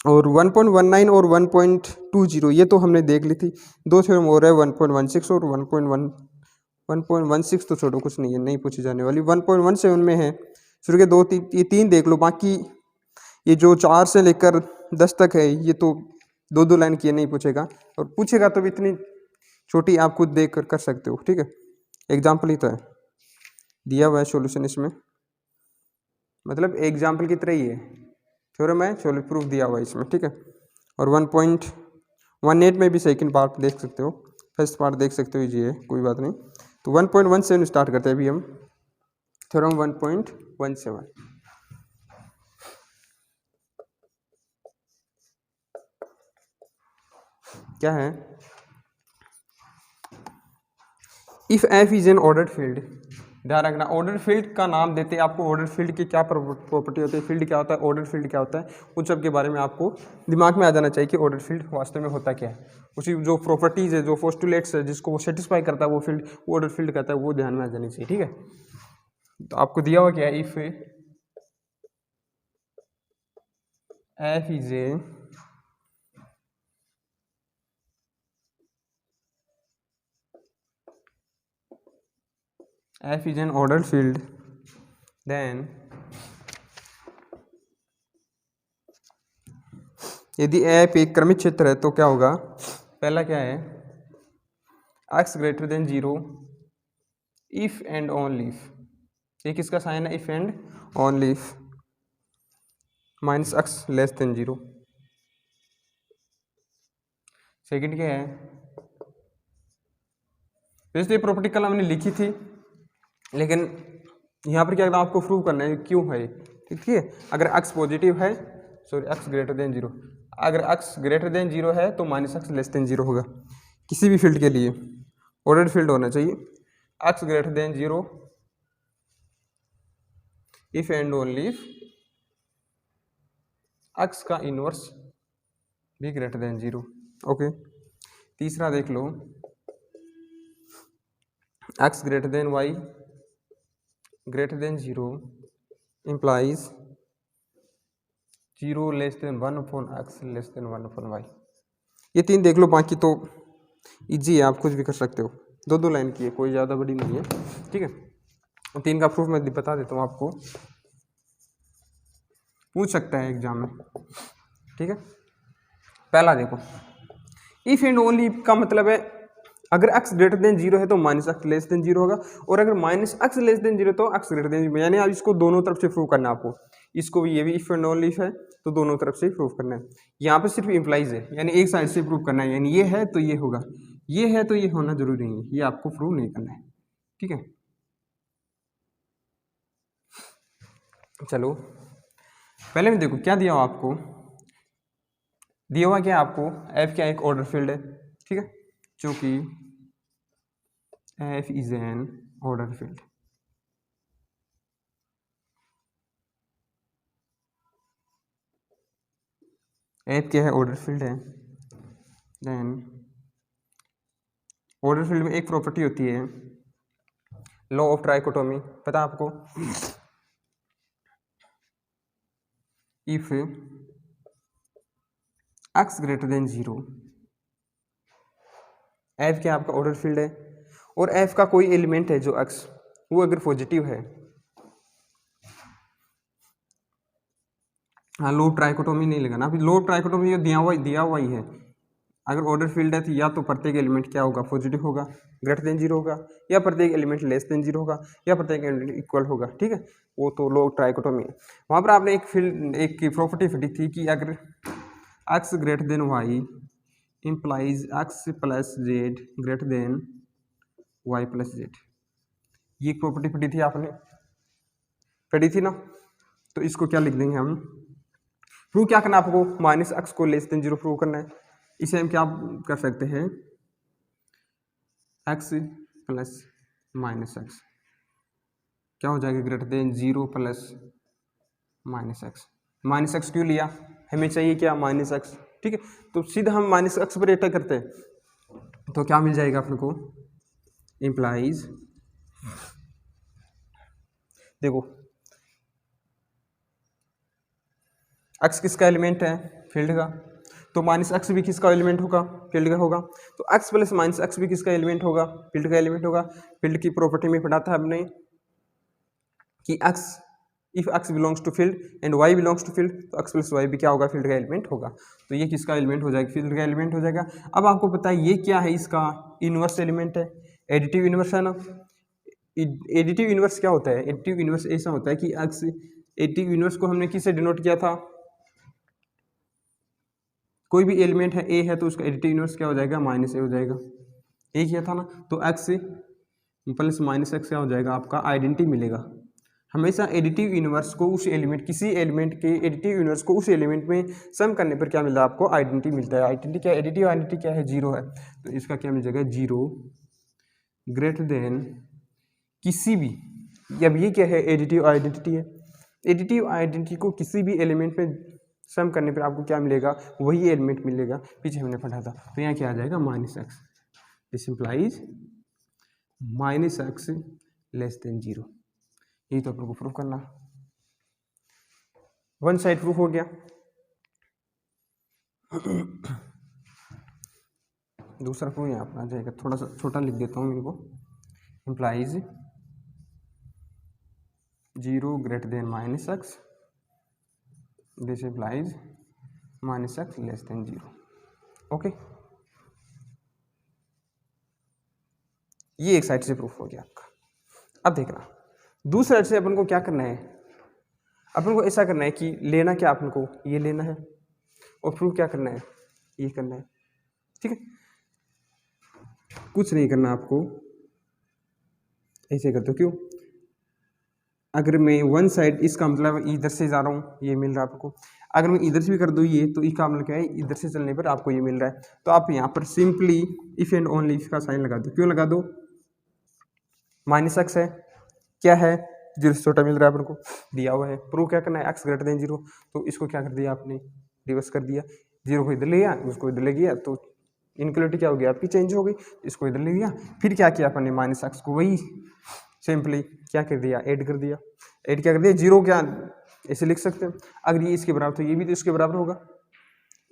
और 1.19 और 1.20 ये तो हमने देख ली थी। दो थ्योरम और है 1.16 और 1.16 तो छोड़ो, कुछ नहीं है, नहीं पूछी जाने वाली। 1.17 में है, शुरू के दो ये तीन देख लो, बाकी ये जो 4 से लेकर 10 तक है ये तो दो दो लाइन की है, नहीं पूछेगा, और पूछेगा तो भी इतनी छोटी आप खुद देख कर सकते हो। ठीक है, एग्जाम्पल ही तो है, दिया हुआ है सॉल्यूशन इसमें, मतलब एग्जाम्पल की तरह ही है, थ्योरम है, सॉल्यूशन प्रूफ दिया हुआ है इसमें। ठीक है, और 1.18 में भी सेकंड पार्ट देख सकते हो, फर्स्ट पार्ट देख सकते हो, ये है, कोई बात नहीं। तो 1.17 स्टार्ट करते हैं अभी हम, थ्योरम 1.17 क्या है? If F is an ordered field, ध्यान रखना, ऑर्डर फील्ड का नाम देते हैं आपको, ऑर्डर फील्ड की क्या प्रॉपर्टी होती है, फील्ड क्या होता है, ऑर्डर फील्ड क्या होता है, उन सब के बारे में आपको दिमाग में आ जाना चाहिए कि ऑर्डर फील्ड वास्तव में होता क्या है, उसी जो प्रॉपर्टीज है, जो पोस्टुलेट्स है, जिसको वो सेटिस्फाई करता है वो फील्ड ऑर्डर फील्ड कहता है, वो ध्यान में आ जानी चाहिए। ठीक है, तो आपको दिया हुआ क्या है, if F is a F is an ordered field, then यदि F एक क्रमिक क्षेत्र है तो क्या होगा, पहला क्या है, x greater than 0 if and only if, ये किसका साइन है, if and only if, minus x less than 0। Second क्या है, वैसे ये प्रॉपर्टी कल हमने लिखी थी, लेकिन यहाँ पर क्या करना, आपको प्रूव करना है क्यों है, ठीक है। अगर x पॉजिटिव है, सॉरी x ग्रेटर देन 0, अगर x ग्रेटर देन 0 है तो माइनस x लेस देन 0 होगा, किसी भी फील्ड के लिए ऑर्डर्ड फील्ड होना चाहिए, x greater than 0 if and only if x का इनवर्स भी ग्रेटर देन 0। ओके, तीसरा देख लो, x greater than y greater than 0 implies 0 less than 1 upon x less then 1 upon y। ये तीन देख लो, बाकी तो इजी है, आप कुछ भी कर सकते हो, दो दो लाइन की है, कोई ज़्यादा बड़ी नहीं है। ठीक है, तीन का प्रूफ मैं बता देता हूँ आपको, पूछ सकता है एग्जाम में। ठीक है, पहला देखो, इफ एंड ओनली का मतलब है अगर x ग्रेटर देन 0 है तो माइनस x लेस देन 0 होगा, और अगर माइनस x लेस देन 0 तो x ग्रेटर देन 0, यानी अब इसको दोनों तरफ से प्रूव करना है आपको, इसको भी, ये भी इफ एंड ओनली इफ है तो दोनों तरफ से प्रूव करना है। यहाँ पे सिर्फ इंप्लाइज है, यानी एक साइड से प्रूव करना है, यानी ये है तो ये होगा, ये है तो ये होना जरूरी नहीं है, ये आपको प्रूव नहीं करना है। ठीक है, चलो पहले में देखो क्या दिया हुआ आपको, दिया हुआ क्या आपको, f क्या एक ऑर्डर फील्ड है। ठीक है, जो कि f is an order field, f क्या है, ऑर्डर फील्ड है। देन ऑर्डर फील्ड में एक प्रॉपर्टी होती है, लॉ ऑफ ट्राइकोटोमी, पता है आपको, if x greater than 0, f क्या आपका ऑर्डर फील्ड है, और f का कोई एलिमेंट है जो x, वो अगर पॉजिटिव है, हाँ लो ट्राइकोटोमी नहीं लगाना, अभी लो ट्राइकोटोमी दिया हुआ ही है, अगर ऑर्डर फील्ड है तो या तो प्रत्येक एलिमेंट क्या होगा, पॉजिटिव होगा, ग्रेटर देन 0 होगा, या प्रत्येक एलिमेंट लेस देन 0 होगा, या प्रत्येक एलिमेंट इक्वल होगा। ठीक है, वो तो लो ट्राइकोटोमी है। वहाँ पर आपने एक फील्ड, एक प्रॉपर्टी पढ़ी थी कि अगर x greater than y implies x plus Z greater than y plus Z, ये एक प्रॉपर्टी पढ़ी थी, आपने पढ़ी थी ना, तो इसको क्या लिख देंगे हम, प्रूव क्या करना आपको, माइनस एक्स को लेस देन 0 प्रूव करना है। इसे हम क्या कर सकते हैं, x प्लस माइनस एक्स क्या हो जाएगा, greater than 0 plus minus x क्यों लिया, हमें चाहिए क्या, माइनस एक्स। ठीक है, तो सीधा हम माइनस एक्स पर एटा करते हैं तो क्या मिल जाएगा अपने को, इम्प्लाइज, देखो x किसका एलिमेंट है, फील्ड का, तो माइनस एक्स भी किसका एलिमेंट होगा, फील्ड का होगा। तो एक्स प्लस माइनस एक्स भी किसका एलिमेंट होगा, फील्ड का एलिमेंट होगा। फील्ड की प्रॉपर्टी में पढ़ा था हमने कि X if X belongs to field and Y belongs to field, तो एक्स प्लस वाई भी क्या होगा, फील्ड का एलिमेंट होगा। तो ये किसका एलिमेंट हो जाएगा, फील्ड का एलिमेंट हो जाएगा। अब आपको पता है ये क्या है, इसका इनवर्स एलिमेंट है, एडिटिव इनवर्स है ना। एडिटिव इनवर्स क्या होता है, एडिटिव इनवर्स ऐसा होता है कि एक्स, एडिटिव इनवर्स को हमने किससे डिनोट किया था, कोई भी एलिमेंट है ए है तो उसका एडिटिव इनवर्स क्या हो जाएगा, माइनस ए हो जाएगा, ए किया था ना। तो एक्स प्लस माइनस एक्स क्या हो जाएगा, आपका आइडेंटिटी मिलेगा। हमेशा एडिटिव इनवर्स को उस एलिमेंट, किसी एलिमेंट के एडिटिव इनवर्स को उस एलिमेंट में सम करने पर क्या मिलता है, आपको आइडेंटिटी मिलता है। आइडेंटिटी क्या है, एडिटिव आइडेंटिटी क्या है, जीरो है। तो इसका क्या मिल जाएगा, जीरो ग्रेटर देन किसी भी, अब ये क्या है, एडिटिव आइडेंटिटी है। एडिटिव आइडेंटिटी को किसी भी एलिमेंट में सम करने पर आपको क्या मिलेगा, वही एलिमेंट मिलेगा, पीछे हमने पढ़ा था। तो यहाँ क्या आ जाएगा, minus x, this implies minus x less than zero. यही तो अपन को प्रूफ करना, वन साइड प्रूफ हो गया। दूसरा प्रूफ यहाँ पर आ जाएगा, थोड़ा सा छोटा लिख देता हूँ इनको, implies zero greater than minus x, this implies minus x less than zero. Okay, ये एक साइड से प्रूफ हो गया आपका। अब देखना दूसरे साइड से अपन को क्या करना है, अपन को ऐसा करना है कि लेना क्या, अपन को ये लेना है और प्रूफ क्या करना है, ये करना है। ठीक है, कुछ नहीं करना आपको, ऐसे करते हो। क्यों, अगर मैं वन साइड, इसका मतलब इधर से जा रहा हूँ, ये मिल रहा है आपको। अगर मैं इधर से भी कर दूँ ये, तो इसका मतलब क्या है, इधर से चलने पर आपको ये मिल रहा है। तो आप यहाँ पर simply if and only if का साइन लगा दो। क्यों लगा दो, माइनस एक्स है, क्या है, जीरो से छोटा मिल रहा है अपन को, दिया हुआ है। प्रूव क्या करना है, एक्स ग्रेटर देन जीरो। तो इसको क्या कर दिया आपने, रिवर्स कर दिया, जीरो को इधर ले गया, उसको इधर ले गया, तो इनक्वलिटी क्या हो गया आपकी, चेंज हो गई। इसको इधर ले गया, फिर क्या किया अपन ने, माइनस एक्स को वही सिंपली क्या कर दिया, ऐड कर दिया। ऐड क्या कर दिया, जीरो क्या ऐसे लिख सकते हैं, अगर ये इसके बराबर तो ये भी तो इसके बराबर होगा।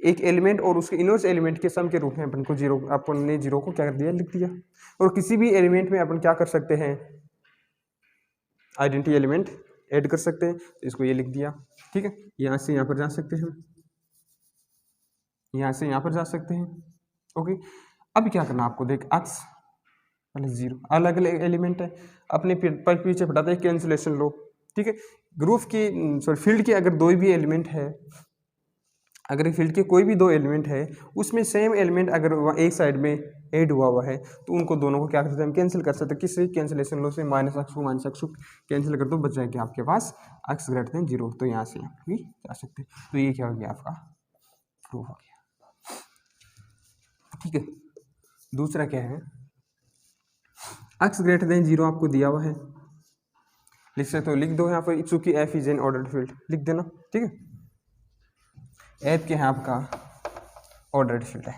एक एलिमेंट और उसके इनवर्स एलिमेंट के सम के रूप में अपन को जीरो, अपन ने जीरो को क्या कर दिया, लिख दिया। और किसी भी एलिमेंट में अपन क्या कर सकते हैं, आइडेंटिटी एलिमेंट ऐड कर सकते हैं। तो इसको ये लिख दिया। ठीक है, यहाँ से यहाँ पर जा सकते हैं, यहाँ से यहाँ पर जा सकते हैं। ओके, अब क्या करना आपको, देख एक्स प्लस जीरो, अलग अलग एलिमेंट है, अपने पीछे बताते हैं कैंसिलेशन लो। ठीक है, ग्रुप की सॉरी फील्ड के अगर दो भी एलिमेंट है, अगर फील्ड के कोई भी दो एलिमेंट है, उसमें सेम एलिमेंट अगर एक साइड में ऐड हुआ है, तो उनको दोनों को क्या कर सकते हैं, हम कैंसिल कर सकते हैं। किससे, कैंसिलेशन लो से, माइनस एक्स को कैंसिल कर दो, बच जाएगा आपके पास एक्स ग्रेटर देन जीरो। तो यहाँ से यहाँ भी जा सकते हैं। तो ये क्या हो गया, आपका प्रूफ हो गया। ठीक है, दूसरा क्या है, एक्स ग्रेटर देन जीरो आपको दिया हुआ है, लिख सकते हो, लिख दो यहाँ पर, चूंकि F is an ordered field, लिख देना। ठीक है, एफ क्या है आपका, ऑर्डर्ड फील्ड है।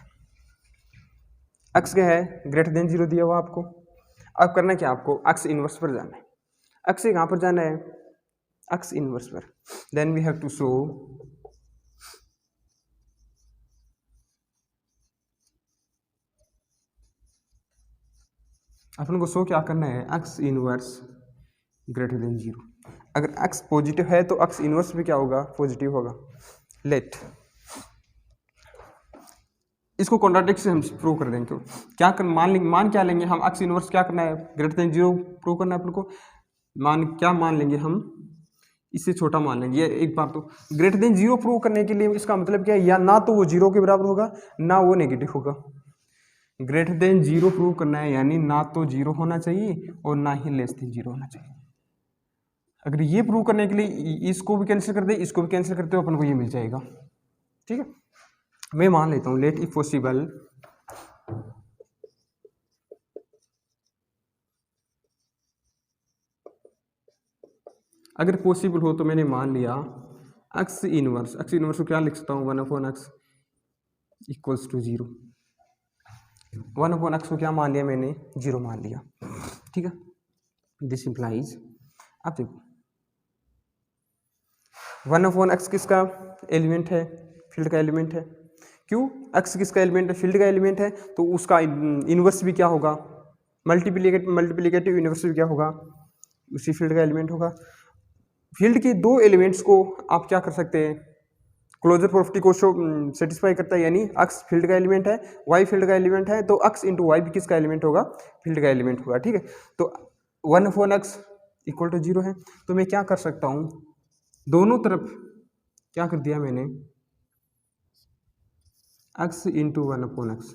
एक्स क्या है, ग्रेटर देन जीरो दिया हुआ आपको। अब करना क्या आपको, एक्स इनवर्स पर जाना है। एक्स से कहाँ पर जाना है, एक्स इनवर्स पर। Then we have to show अपन को शो क्या करना है, x inverse greater than zero. अगर एक्स पॉजिटिव है तो एक्स इनवर्स भी क्या होगा, पॉजिटिव होगा। लेट इसको कॉन्ट्राडिक्ट से हम प्रूव कर देंगे। क्या कर, मान क्या लेंगे हम, एक्स इनवर्स क्या करना है, ग्रेटर देन जीरो प्रूव करना है अपन को। मान लेंगे हम, इससे छोटा मान लेंगे। ये एक बात, तो ग्रेटर देन जीरो प्रूव करने के लिए इसका मतलब क्या है, या ना तो वो जीरो के बराबर होगा, ना वो नेगेटिव होगा। ग्रेटर देन जीरो प्रूव करना है, यानी ना तो जीरो होना चाहिए और ना ही लेस देन जीरो होना चाहिए। अगर ये प्रूव करने के लिए इसको भी कैंसिल कर दे, इसको भी कैंसिल करते हो, अपन को ये मिल जाएगा। ठीक है, मैं मान लेता हूं, लेट इफ पॉसिबल अगर पॉसिबल हो तो मैंने मान लिया एक्स इनवर्स को क्या लिख सकता हूँ, 1/x equals to zero. 1/x को क्या मान लिया मैंने, जीरो मान लिया। ठीक है, दिस इंप्लाइज, अब देखो 1/x किसका एलिमेंट है, फील्ड का एलिमेंट है। क्यों? एक्स किसका एलिमेंट है? फील्ड का एलिमेंट है, तो उसका इन्वर्स भी क्या होगा? मल्टीप्लिकेटिव इन्वर्स भी क्या होगा? उसी फील्ड का एलिमेंट होगा। फील्ड के दो एलिमेंट्स को आप क्या कर सकते हैं? क्लोजर प्रॉपर्टी को सेटिस्फाई करता है, यानी एक्स फील्ड का एलिमेंट है, वाई फील्ड का एलिमेंट है, तो एक्स इंटू वाई भी किसका एलिमेंट होगा? फील्ड का एलिमेंट होगा। ठीक है, तो 1/x इक्वल टू 0 है, तो मैं क्या कर सकता हूँ? दोनों तरफ क्या कर दिया मैंने? x इंटू 1/x,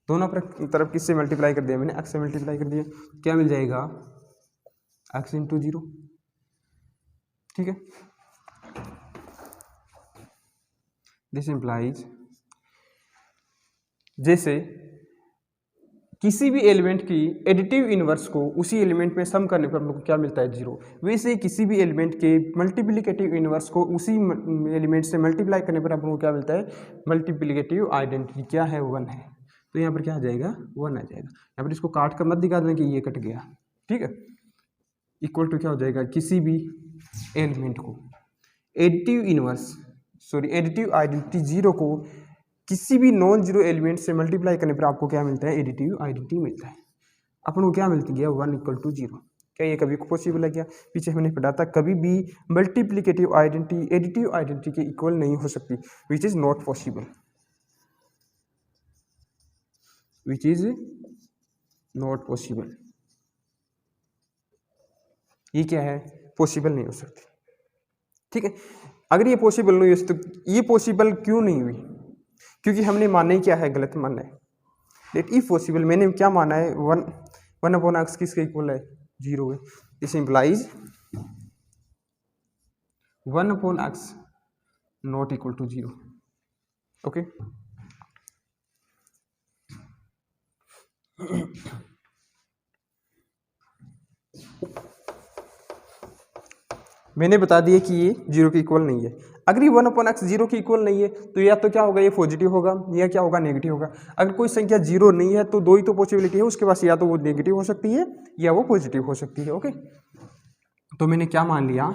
दोनों तरफ किससे मल्टीप्लाई कर दिया मैंने? x से मल्टीप्लाई कर दिया। क्या मिल जाएगा? x into 0। ठीक है, दिस इम्प्लाइज जैसे किसी भी एलिमेंट की एडिटिव इनवर्स को उसी एलिमेंट में सम करने पर हम लोग को क्या मिलता है? 0। वैसे किसी भी एलिमेंट के मल्टीप्लिकेटिव इनवर्स को उसी एलिमेंट से मल्टीप्लाई करने पर हम लोग को क्या मिलता है? मल्टीप्लिकेटिव आइडेंटिटी क्या है? 1 है। तो यहाँ पर क्या आ जाएगा? 1 आ जाएगा। यहाँ पर इसको काट कर मत दिखा दें कि ये कट गया। ठीक है, इक्वल टू क्या हो जाएगा? किसी भी एलिमेंट को एडिटिव आइडेंटिटी 0 को किसी भी नॉन जीरो एलिमेंट से मल्टीप्लाई करने पर आपको क्या मिलता है? एडिटिव आइडेंटिटी मिलता है। अपन को क्या मिलती गया? 1 इक्वल टू 0। क्या ये कभी पॉसिबल है? क्या पीछे हमने पढ़ा था, कभी भी मल्टीप्लिकेटिव आइडेंटिटी एडिटिव आइडेंटिटी के इक्वल नहीं हो सकती, विच is not possible, which is not possible. ये क्या है? पॉसिबल नहीं हो सकती। ठीक है, अगर ये पॉसिबल नहीं हो सकती, ये पॉसिबल क्यों नहीं हुई? क्योंकि हमने माना ही क्या है? गलत माना है। लेट इफ पॉसिबल, मैंने क्या माना है? 1/x किसके इक्वल है? 0 है। This implies 1/x not equal to 0। Okay, मैंने बता दिया कि ये 0 के इक्वल नहीं है। अगर ये 1/x 0 के इक्वल नहीं है तो या तो क्या होगा? ये पॉजिटिव होगा या क्या होगा? नेगेटिव होगा। अगर कोई संख्या 0 नहीं है तो दो ही तो पॉसिबिलिटी है उसके पास, या तो वो नेगेटिव हो सकती है या वो पॉजिटिव हो सकती है। ओके, तो मैंने क्या मान लिया?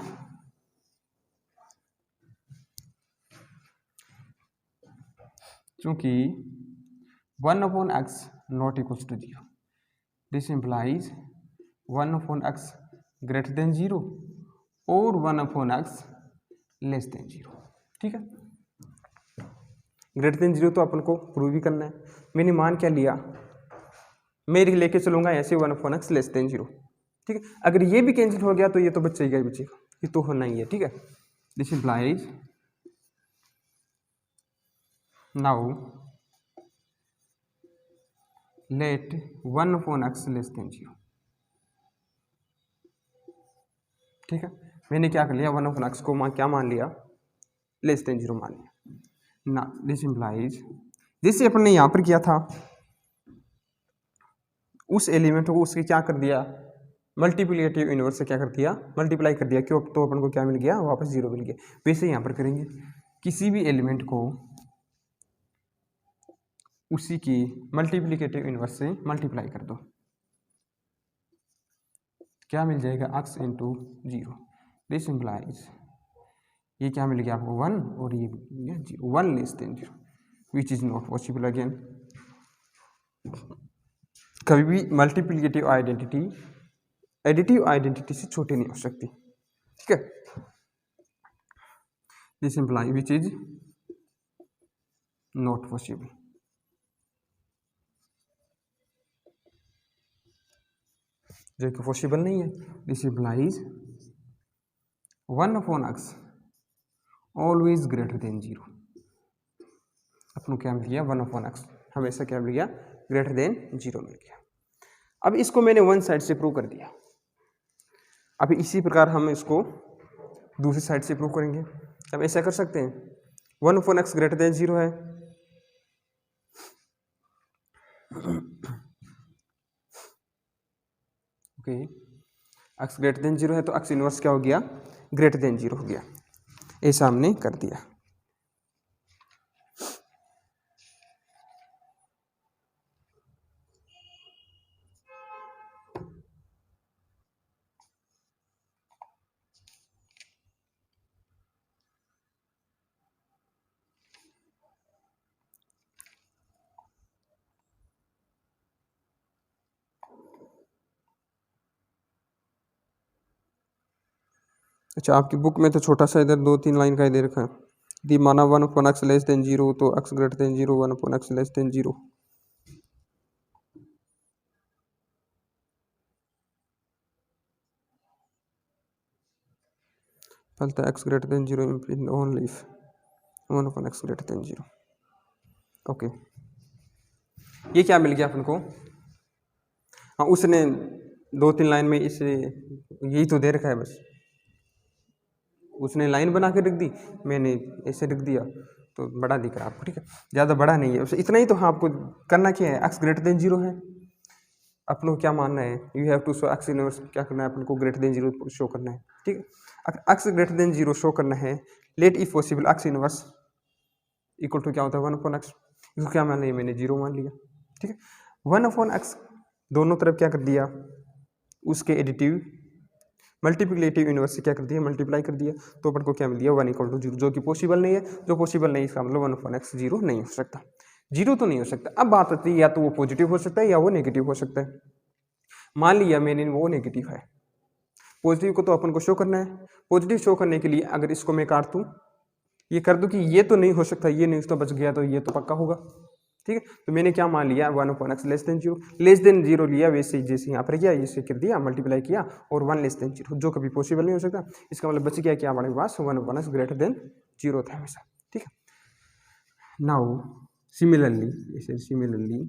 क्योंकि 1/x not equal to 0, this implies 1/x greater than 0 और 1/x लेस देन 0। ठीक है, ग्रेटर देन 0 तो अपन को प्रूव भी करना है। मैंने मान क्या लिया? मैं लेके चलूंगा ऐसे 1/x लेस देन 0। ठीक है, अगर ये भी कैंसिल हो गया तो ये तो बचेगा ही बचेगा, ये तो होना ही है। ठीक है, this implies now let 1/x less than 0। ठीक है, मैंने क्या कर लिया? 1/x को क्या मान लिया? लेस देन 0 मान लिया ना। दिस इम्प्लाइज जैसे अपन ने यहाँ पर किया था, उस एलिमेंट को उसके क्या कर दिया? मल्टीप्लिकेटिव इनवर्स से क्या कर दिया? मल्टीप्लाई कर दिया। क्यों? तो अपन को क्या मिल गया? वापस 0 मिल गया। वैसे यहाँ पर करेंगे, किसी भी एलिमेंट को उसी की मल्टीप्लिकेटिव इनवर्स से मल्टीप्लाई कर दो, क्या मिल जाएगा? x into 0। दिस इम्प्लाइज ये क्या मिल गया आपको? 1 और ये 0, 1 less than 0, which is not possible. Again कभी भी मल्टीप्लिकेटिव आइडेंटिटी एडिटिव आइडेंटिटी से छोटी नहीं हो सकती। ठीक है, this imply which is not possible. जो कि पॉसिबल नहीं है। This implies 1/x always greater than 0। अपन क्या मिल गया? 1/x हमेशा क्या मिल गया? ग्रेटर देन 0 मिल गया। अब इसको मैंने वन साइड से प्रूव कर दिया। अभी इसी प्रकार हम इसको दूसरी साइड से प्रूव करेंगे। अब ऐसा कर सकते हैं, 1/x ग्रेटर देन 0 है, ओके, x ग्रेटर देन 0 है तो x इनवर्स क्या हो गया? ग्रेटर देन 0 हो गया। ऐसा हमने कर दिया। अच्छा, आपकी बुक में तो छोटा सा इधर 2-3 लाइन का ही दे रखा है। दी माना 1/x लेस देन 0, तो x greater than 0, 1/x less than 0। फलता x greater than 0 in only if 1/x greater than 0। Okay, ये क्या मिल गया अपन को? हाँ, उसने 2-3 लाइन में इसे यही तो दे रखा है बस, उसने लाइन बना के रख दी, मैंने ऐसे रख दिया, तो बड़ा दिख रहा है आपको, ठीक है, ज़्यादा बड़ा नहीं है उसे, इतना ही तो। हाँ, आपको करना क्या है, x ग्रेटर देन 0 है, अपन को क्या मानना है, you have to show x inverse, क्या करना है अपन को, ग्रेटर देन 0 शो करना है, ठीक है। x ग्रेटर देन 0 शो करना है, let if possible x inverse equal to क्या होता है 1/x, इसको क्या मान लिया मैंने, 0 मान लिया, ठीक है। 1/x दोनों तरफ क्या कर दिया, उसके एडिटिव मल्टीप्लिकेटिव इनवर्स से क्या कर दिया, मल्टीप्लाई कर दिया, तो अपन को क्या मिल दिया 1=0, जो कि पॉसिबल नहीं है। जो पॉसिबल नहीं है इसका मतलब 1/x 0 नहीं हो सकता, 0 तो नहीं हो सकता। अब बात आती है या तो वो पॉजिटिव हो सकता है या वो नेगेटिव हो सकता है। मान लिया मैंने वो नेगेटिव है, पॉजिटिव को तो अपन को शो करना है। पॉजिटिव शो करने के लिए अगर इसको मैं काट दूँ, ये कर दूँ कि ये तो नहीं हो सकता, ये नहीं तो बच गया, तो ये तो पक्का होगा, ठीक है। तो मैंने क्या मान लिया 1/x लेस देन 0 लिया, वैसे जैसे यहाँ पर किया इसे कर दिया, मल्टीप्लाई किया और 1 लेस देन 0, जो कभी पॉसिबल नहीं हो सकता। इसका मतलब बच गया क्या हमारे पास 1/x ग्रेटर देन 0 था हमेशा, ठीक है। नाउ सिमिलरली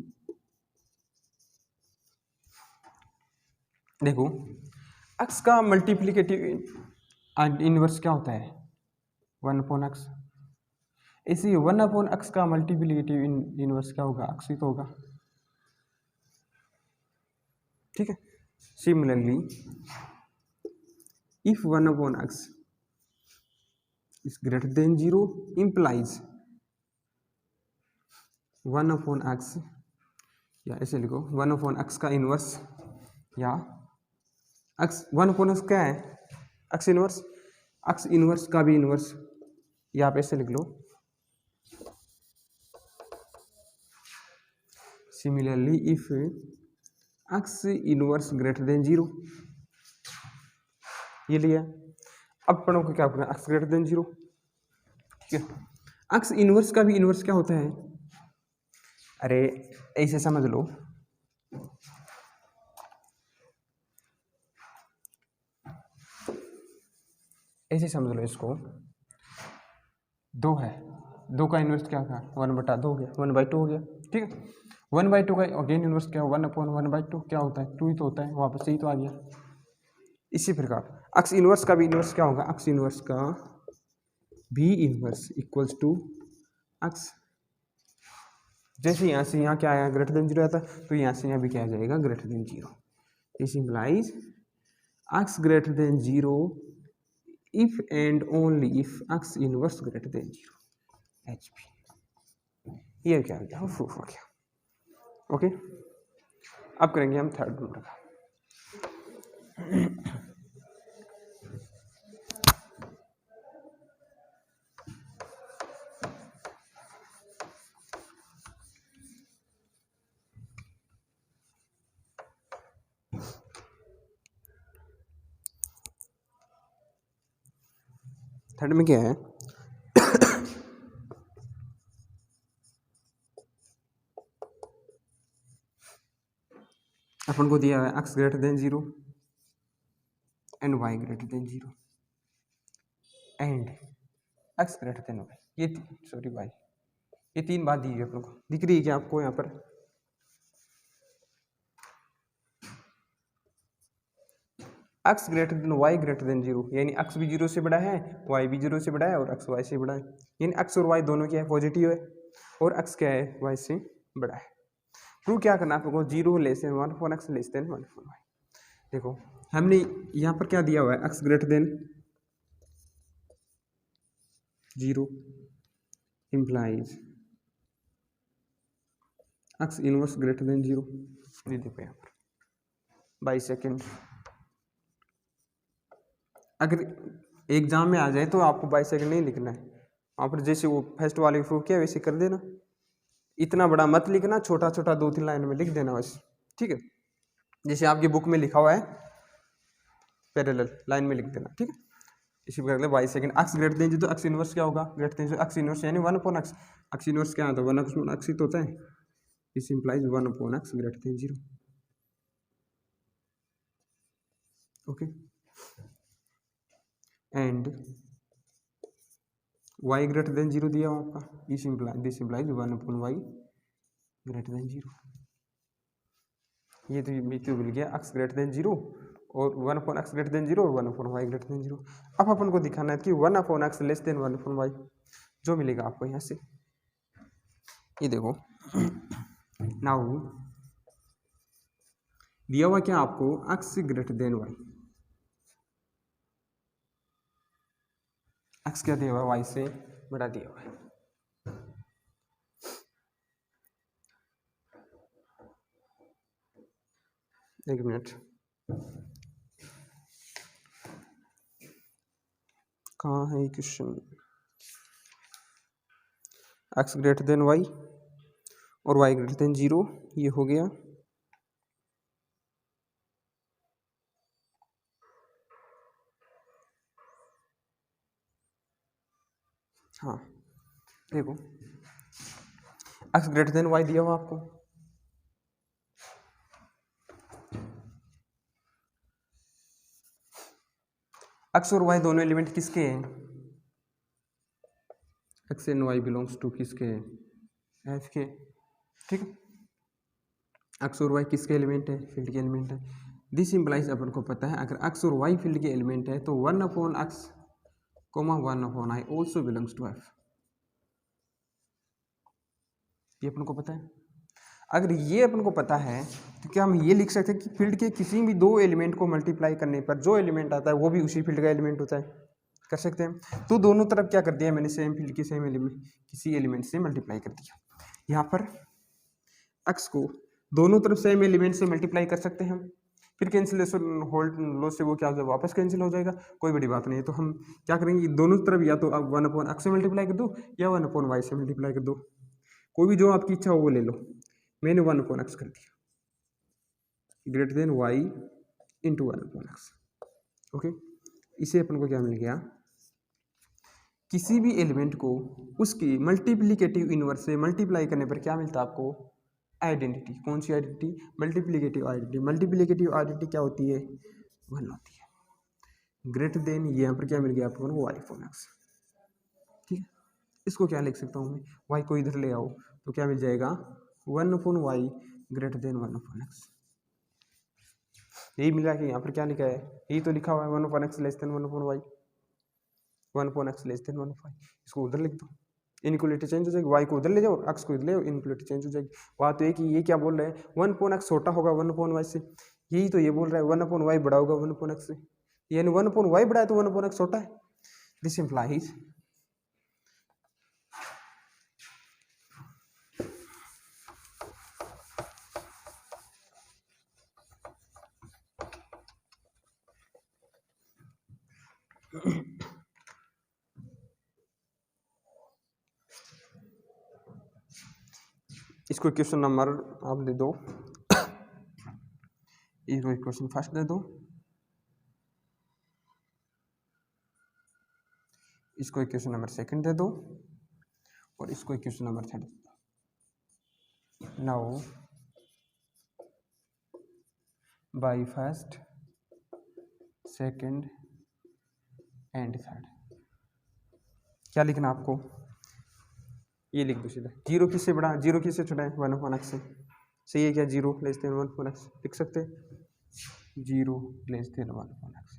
देखो, x का मल्टीप्लिकेटिव इनवर्स क्या होता है 1/x, इसी 1/x का मल्टीप्लिकेटिव इनवर्स क्या होगा, x ही तो होगा, ठीक है। Similarly if 1/x is greater than 0 implies 1/x, या ऐसे लिखो 1/x का इनवर्स, या x 1/x क्या है, x इनवर्स का भी इनवर्स, या आप ऐसे लिख लो similarly if x inverse greater than 0, ये लिया। अब अपन को क्या करना है, x ग्रेटर देन 0, ठीक है। x इनवर्स का भी इनवर्स क्या होता है, अरे ऐसे समझ लो, ऐसे समझ लो इसको, 2 है, 2 का इनवर्स क्या था 1/2 हो गया, 1/2 हो गया, ठीक है। 1/2 का अगेन इनवर्स क्या 1/1/2 क्या होता है 2 ही तो होता है, वापस यही तो आ गया। इसी प्रकार x इनवर्स का भी इनवर्स क्या होगा, x इनवर्स का भी इनवर्स इक्वल्स टू x, जैसे यहाँ से यहाँ क्या आया ग्रेटर देन 0 आता, तो यहाँ से यहाँ भी क्या आ जाएगा greater than 0। This implies x greater than 0 if and only if x inverse greater than 0 HP। ये क्या हो गया, प्रूफ हो गया, ओके। अब करेंगे हम थर्ड नंबर का। थर्ड में क्या है, अपन को दिया है x greater than 0 and y greater than 0 and x greater than y, ये सॉरी y, ये 3 बात दी है अपन को, दिख रही है क्या आपको यहाँ पर, x greater than y greater than 0, यानी x भी 0 से बड़ा है, y भी 0 से बड़ा है और x y से बड़ा है, यानी x और y दोनों क्या है पॉजिटिव है, और x क्या है y से बड़ा है। प्रूव क्या करना है आपको, 0 less than 1/x less than 1/y। देखो हमने यहाँ पर क्या दिया हुआ है, x greater than 0 implies x inverse greater than 0, ये देखो यहाँ पर बाई सेकेंड। अगर एग्जाम में आ जाए तो आपको बाई सेकेंड नहीं लिखना है, वहाँ पर जैसे वो फर्स्ट वाले प्रूफ किया वैसे कर देना, इतना बड़ा मत लिखना, छोटा छोटा 2-3 लाइन में लिख देना बस, ठीक है। जैसे आपकी बुक में लिखा हुआ है पैरेलल लाइन में लिख देना, ठीक है। इसी प्रकार से Y second X greater than zero, तो एक्स इनवर्स क्या होगा, greater than zero X inverse यानी 1/x। एक्स इनवर्स क्या आता है, 1/x ही तो होता है, this implies 1/x greater than zero. Okay, and y greater than zero दिया हुआ आपका, this implies 1/y greater than zero. ये तो मिल गया x ग्रेटर देन जीरो और 1/x ग्रेटर देन जीरो और 1/y ग्रेटर देन जीरो। अब अपन को दिखाना है कि 1/x लेस देन 1/y, जो मिलेगा आपको यहाँ से, ये देखो नाउ दिया हुआ क्या आपको, x greater than y, x क्या दिया हुआ है, y से बड़ा दिया हुआ है। एक मिनट, कहाँ है question, x greater than y और y ग्रेटर देन जीरो, ये हो गया। हाँ देखो, x ग्रेटर देन y दिया हुआ आपको, x और y दोनों एलिमेंट किसके हैं, x and y belongs to किसके हैं, f के, ठीक है। x और y किसके एलिमेंट है, फील्ड के एलिमेंट है। दिस इंप्लाइज अपन को पता है अगर x और y फील्ड के एलिमेंट है तो 1/x, 1/i also belongs to f, ये अपन को पता है। अगर ये अपन को पता है तो क्या हम ये लिख सकते हैं कि फील्ड के किसी भी दो एलिमेंट को मल्टीप्लाई करने पर जो एलिमेंट आता है वो भी उसी फील्ड का एलिमेंट होता है, कर सकते हैं। तो दोनों तरफ क्या कर दिया मैंने, सेम फील्ड के सेम एलिमेंट किसी एलिमेंट से मल्टीप्लाई कर दिया। यहाँ पर x को दोनों तरफ सेम एलिमेंट से मल्टीप्लाई कर सकते हैं हम, फिर कैंसिलेशन होल्ड लो से वो क्या हो जाएगा, वापस कैंसिल हो जाएगा, कोई बड़ी बात नहीं है। तो हम क्या करेंगे, दोनों तरफ या तो आप 1/x से मल्टीप्लाई कर दो या 1/y से मल्टीप्लाई कर दो, कोई भी जो आपकी इच्छा हो वो ले लो। मैंने 1/x कर दिया, greater than y into 1/x। Okay, इसे अपन को क्या मिल गया, किसी भी एलिमेंट को उसकी मल्टीप्लिकेटिव इनवर्स से मल्टीप्लाई करने पर क्या मिलता है आपको, आइडेंटिटी। कौन सी identity, multiplicative identity. Multiplicative identity क्या होती है, 1 होती है। ग्रेटर देन यहाँ पर क्या मिल गया आपको, y/x, ठीक है। इसको क्या लिख सकता हूँ मैं, y को इधर ले आओ तो क्या मिल जाएगा, 1/y ग्रेटर देन 1/x। यही मिला कि यहाँ पर क्या लिखा है, यही तो लिखा हुआ है 1/x less than 1/y, 1/x less than 1/y। इसको उधर लिख दो, इनइक्वालिटी चेंज हो जाएगी, y को उधर ले जाओ, x को इधर ले जाओ, इनइक्वालिटी चेंज हो जाएगी। बात तो है कि ये क्या बोल रहे हैं, 1/x छोटा होगा 1/y से, यही तो ये बोल रहा है 1/y बड़ा होगा 1/x से, यानी 1/y बड़ा है तो 1/x छोटा है। दिस इंप्लाइज इसको क्वेश्चन नंबर आप दे दो, इसको क्वेश्चन फर्स्ट दे दो, इसको क्वेश्चन नंबर सेकंड दे दो और इसको क्वेश्चन नंबर थर्ड दे दो। Now by first, second and third क्या लिखना आपको, ये लिख दो सीधा। जीरो किससे बड़ा, जीरो किससे छोटा है, 1/x से, सही है क्या, जीरो लेस देन 1/x लिख सकते हैं, जीरो लेस देन 1/x।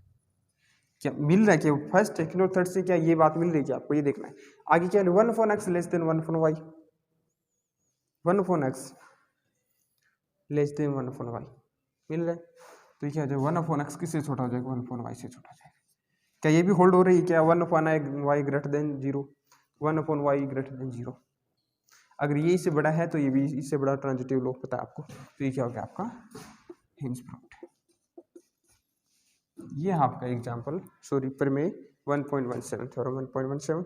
क्या मिल रहा है कि फर्स्ट सेकंड और थर्ड से क्या ये बात मिल रही है क्या आपको, ये देखना है। आगे क्या है, 1/x less than 1/y, 1/x less than 1/y मिल रहा है, तो क्या हो जाएगा, 1/x किससे छोटा हो जाएगा, 1/y से छोटा हो जाएगा। क्या ये भी होल्ड हो रही है क्या, 1/y greater than zero, 1/y greater than zero. अगर ये इससे बड़ा है तो ये भी इससे बड़ा, ट्रांजिटिव लॉ पता है आपको, तो ये क्या हो गया आपका हिंज प्रूव्ड। ये है आपका एग्जाम्पल, सॉरी पर में 1.17 थ्योरम 1.17।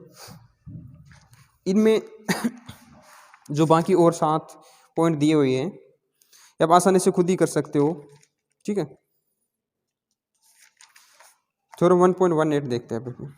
इनमें जो बाकी और 7 पॉइंट दिए हुए हैं आप आसानी से खुद ही कर सकते हो, ठीक है। थ्योरम 1.18 देखते हैं अभी।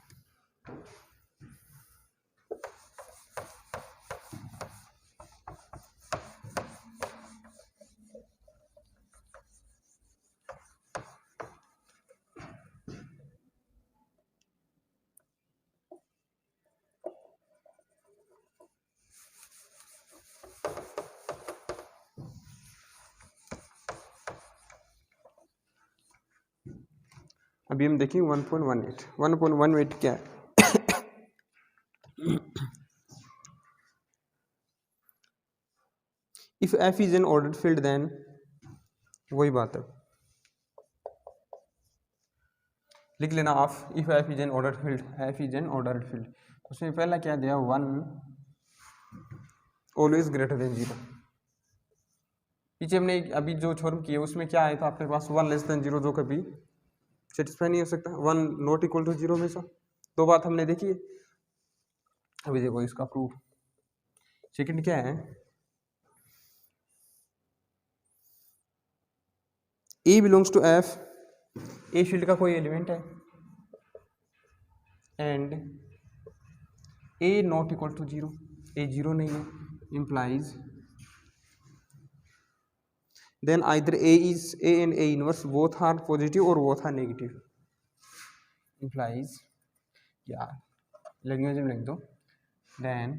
अभी हम देखेंगे 1.18 क्या है। If F is an ordered field then, वही बात है, लिख लेना of if F is an ordered field, F is an ordered field. उसमें पहला क्या दिया 1 ऑलवेज ग्रेटर देन 0। पीछे हमने अभी जो थ्योरम किए उसमें क्या आया था आपके पास 1 लेस देन 0 जो कभी सेटिस्फाई नहीं हो सकता, 1 नॉट इक्वल टू 0 में से। दो बात हमने देखी है। अभी देखो इसका प्रूफ। सेकंड क्या है, A belongs to F, A field का कोई एलिमेंट है and A not equal to 0, A 0 नहीं है, implies then either a and a inverse both are positive or both are negative, implies, यार लैंग्वेज में लिख दो, then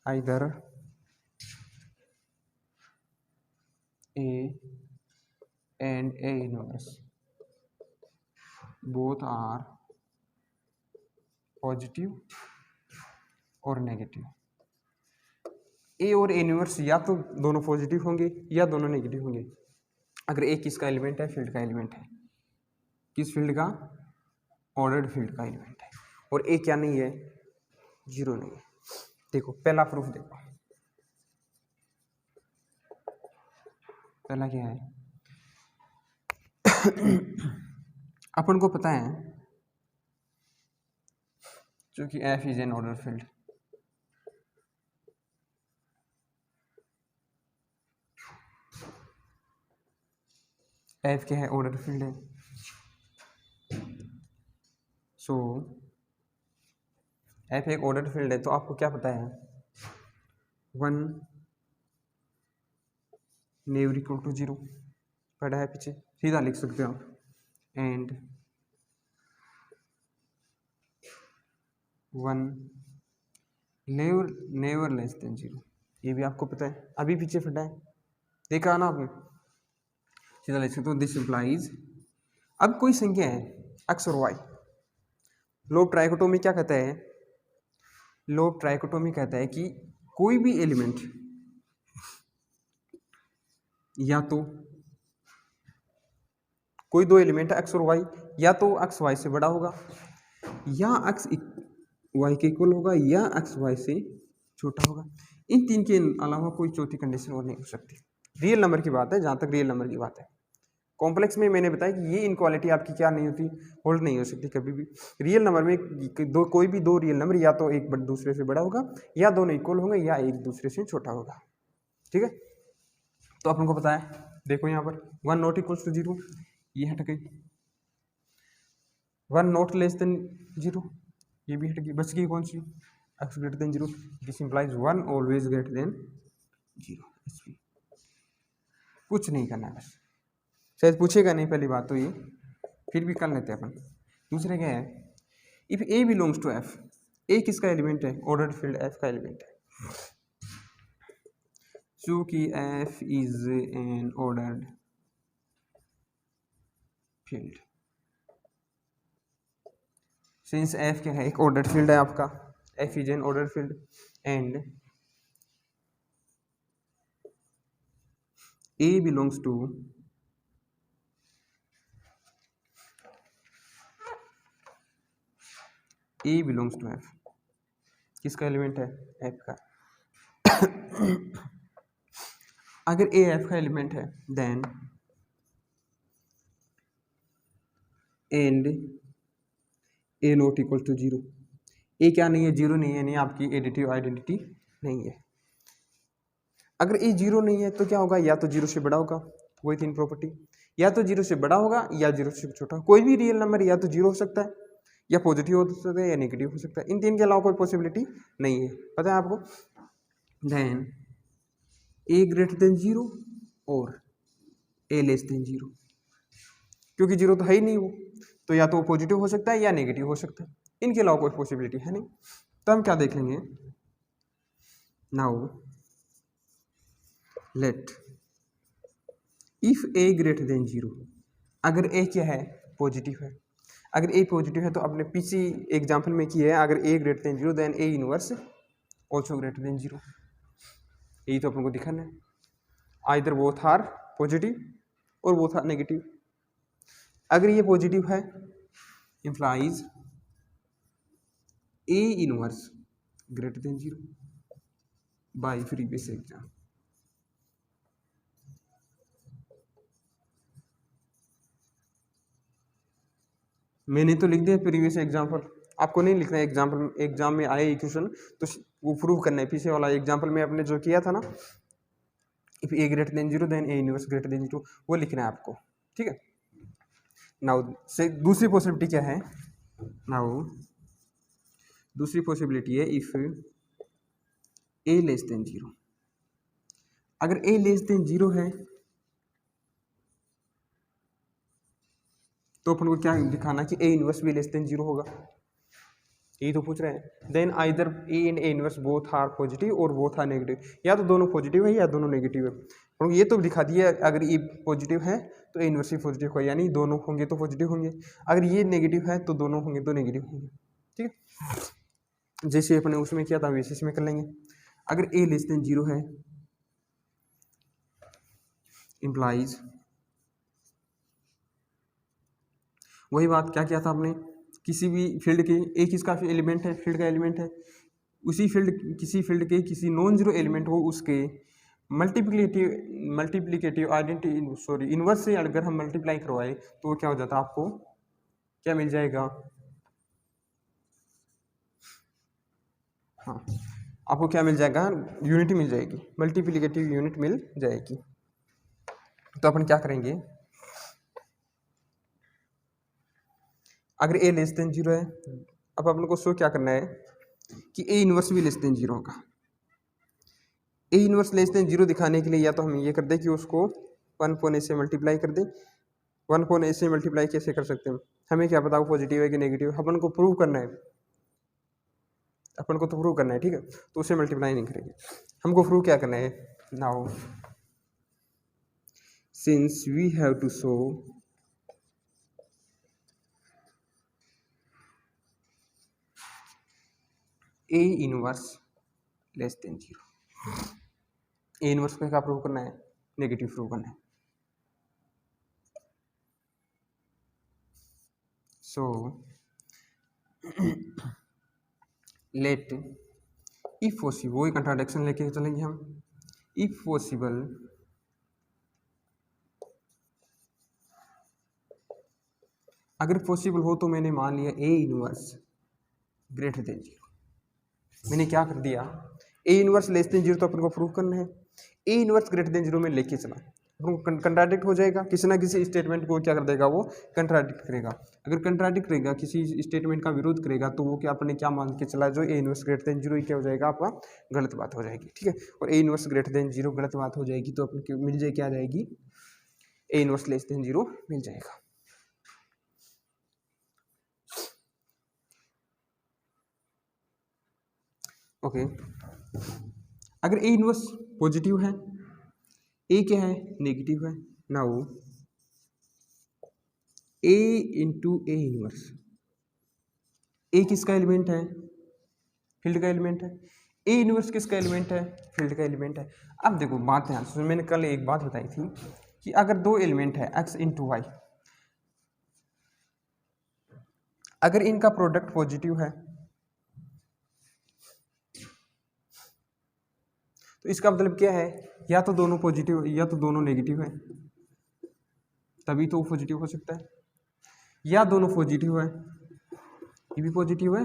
either a and a inverse both are positive और negative. ए और A inverse या तो दोनों पॉजिटिव होंगे या दोनों नेगेटिव होंगे। अगर ए किसका एलिमेंट है, फील्ड का एलिमेंट है, किस फील्ड का, ऑर्डर्ड फील्ड का एलिमेंट है, और ए क्या नहीं है, 0 नहीं है। देखो पहला प्रूफ देखो, पहला क्या है अपन को पता है क्योंकि F is N order field, F क्या है, ऑर्डर फील्ड है। सो एफ एक ऑर्डर फील्ड है, तो आपको क्या पता है 1 नेवर इक्वल टू 0 पढ़ा है पीछे, सीधा लिख सकते हो आप, एंड 1 नेवर लेस देन 0, ये भी आपको पता है, अभी पीछे पढ़ा है, देखा ना आपने, सीधा लिख सकते हो। दिस इंप्लाइज, अब कोई संख्या है एक्स और वाई, लोब ट्राइकोटोमी क्या कहता है, लोब ट्राइकोटोमी कहता है कि कोई भी एलिमेंट या तो कोई दो एलिमेंट है एक्स और वाई, या तो एक्स वाई से बड़ा होगा, या एक्स वाई के इक्वल होगा, या एक्स वाई से छोटा होगा। इन तीन के अलावा कोई चौथी कंडीशन और नहीं हो सकती। रियल नंबर की बात है, जहाँ तक रियल नंबर की बात है। कॉम्प्लेक्स में मैंने बताया कि ये इनक्वालिटी आपकी क्या नहीं होती, होल्ड नहीं हो सकती कभी भी। रियल नंबर में कोई भी दो रियल नंबर या तो एक दूसरे से बड़ा होगा, या दोनों इक्वल होंगे, या एक दूसरे से छोटा होगा। ठीक है, तो अपन को पता है, देखो यहाँ पर 1 नॉट इक्वल्स टू 0, ये हट गई, 1 नॉट लेस देन 0, ये भी हट गई, बच गई कौन सी, x greater than 0। This implies 1 always greater than 0। कुछ नहीं करना है, बस शायद पूछेगा नहीं पहली बात तो ये, फिर भी कर लेते हैं अपन। दूसरा क्या है, if A belongs to F, A किसका एलिमेंट है, ऑर्डर्ड फील्ड एफ का एलिमेंट है। चूंकि F is an ordered field, since F क्या है, एक ऑर्डर्ड फील्ड है आपका, F is an ordered field and A belongs to A belongs to F, किसका एलिमेंट है, एफ का। अगर ए एफ का एलिमेंट है then and A not equal to 0, A क्या नहीं है, 0 नहीं है, यानी आपकी एडिटिव आइडेंटिटी नहीं है। अगर ए 0 नहीं है तो क्या होगा, या तो 0 से बड़ा होगा, वही तीन प्रॉपर्टी, या तो 0 से बड़ा होगा या 0 से छोटा। कोई भी रियल नंबर या तो 0 हो सकता है या पॉजिटिव हो सकता है या नेगेटिव हो सकता है। इन तीन के अलावा कोई पॉसिबिलिटी नहीं है, पता है आपको। देन ए ग्रेटर देन 0 और ए लेस देन 0, क्योंकि 0 तो है ही नहीं वो, तो या तो वो पॉजिटिव हो सकता है या नेगेटिव हो सकता है, इनके अलावा कोई पॉसिबिलिटी है नहीं। तो हम क्या देख लेंगे, now let if A greater than 0, अगर ए क्या है, पॉजिटिव है। अगर ए पॉजिटिव है तो अपने पीछे एग्जाम्पल में किया है, अगर A greater than 0 then A inverse also greater than 0, यही तो अपन को दिखाना है। आइदर बोथ आर पॉजिटिव और बोथ आर नेगेटिव। अगर ये पॉजिटिव है implies A inverse greater than 0 by previous exam. मैंने तो लिख दिया प्रीवियस एग्जाम्पल, आपको नहीं लिखना है। एग्जाम में आए क्वेश्चन तो वो प्रूव करना है। पीछे वाला एग्जाम्पल में आपने जो किया था ना, if A greater than 0 then A inverse greater than 0, वो लिखना है आपको, ठीक है। नाउ से दूसरी पॉसिबिलिटी क्या है, नाउ दूसरी पॉसिबिलिटी है इफ ए लेस देन 0। अगर ए लेस देन 0 है तो अपन को क्या दिखाना कि ए इनवर्स भी लेस देन 0 होगा, यही तो पूछ रहे हैं। Then either A and A inverse both are positive और बोथ आर नेगेटिव, या तो दोनों पॉजिटिव है या दोनों नेगेटिव है। और ये तो दिखा दिया, अगर ये पॉजिटिव है तो ए इनवर्स भी पॉजिटिव होगा, यानी दोनों होंगे तो पॉजिटिव होंगे। अगर ये नेगेटिव है तो दोनों होंगे तो नेगेटिव होंगे, ठीक है। जैसे अपने उसमें किया था वैसे इसमें कर लेंगे। अगर ए लेस देन 0 है इम्प्लाइज, वही बात क्या किया था आपने, किसी भी फील्ड के एक किसका एलिमेंट है, फील्ड का एलिमेंट है, उसी फील्ड किसी फील्ड के किसी नॉन जीरो एलिमेंट हो उसके मल्टीप्लिकेटिव आइडेंटिटी सॉरी इनवर्स से अगर हम मल्टीप्लाई करवाए तो क्या हो जाता, आपको क्या मिल जाएगा, हाँ आपको क्या मिल जाएगा, यूनिटी मिल जाएगी, मल्टीप्लिकेटिव यूनिट मिल जाएगी। तो अपन क्या करेंगे, अगर ए लेस देन 0 है, अब अपन को शो क्या करना है कि ए इनवर्स भी लेस देन 0 होगा। ए इनवर्स लेस देन 0 दिखाने के लिए या तो हम ये कर दें कि उसको 1 से मल्टीप्लाई कर दें। 1 से मल्टीप्लाई कैसे कर सकते हैं, हमें क्या पता वो पॉजिटिव है कि नेगेटिव, अपन को प्रूव करना है, अपन को तो प्रूव करना है, ठीक है। तो उसे मल्टीप्लाई नहीं करेंगे, हमको प्रूव क्या करना है, now since we have to show A inverse less than 0, A inverse को क्या प्रूव करना है, नेगेटिव प्रूव करना है। सो लेट इफ पॉसिबल, वही कंट्राडिक्शन लेके चलेंगे हम, इफ पॉसिबल अगर पॉसिबल हो तो मैंने मान लिया ए इनवर्स ग्रेटर देन 0, मैंने क्या कर दिया, ए इनवर्स लेस देन 0 तो अपन को प्रूव करना है, ए इनवर्स ग्रेटर देन 0 में लेके चला, अपन को कंट्राडिक्ट हो जाएगा, किसी ना किसी स्टेटमेंट को क्या कर देगा, वो कंट्राडिक्ट करेगा। अगर कंट्राडिक्ट करेगा, किसी स्टेटमेंट का विरोध करेगा, तो वो क्या अपने क्या मान के चला, जो ए इनवर्स ग्रेटर देन 0 क्या हो जाएगा, आपका गलत बात हो जाएगी, ठीक है। और ए इनवर्स ग्रेटर देन 0 गलत बात हो जाएगी तो अपन मिल जाए क्या आ जाएगी, ए इनवर्स लेस देन 0 मिल जाएगा। ओके अगर ए इनवर्स पॉजिटिव है, ए क्या है, नेगेटिव है, now A into A inverse, A किसका एलिमेंट है, फील्ड का एलिमेंट है, ए इनवर्स किसका एलिमेंट है, फील्ड का एलिमेंट है। अब देखो बात ध्यान से, मैंने कल एक बात बताई थी कि अगर दो एलिमेंट है x इंटू वाई, अगर इनका प्रोडक्ट पॉजिटिव है तो इसका मतलब क्या है, या तो दोनों पॉजिटिव या तो दोनों नेगेटिव है, तभी तो पॉजिटिव हो सकता है, या दोनों पॉजिटिव है, ये भी पॉजिटिव है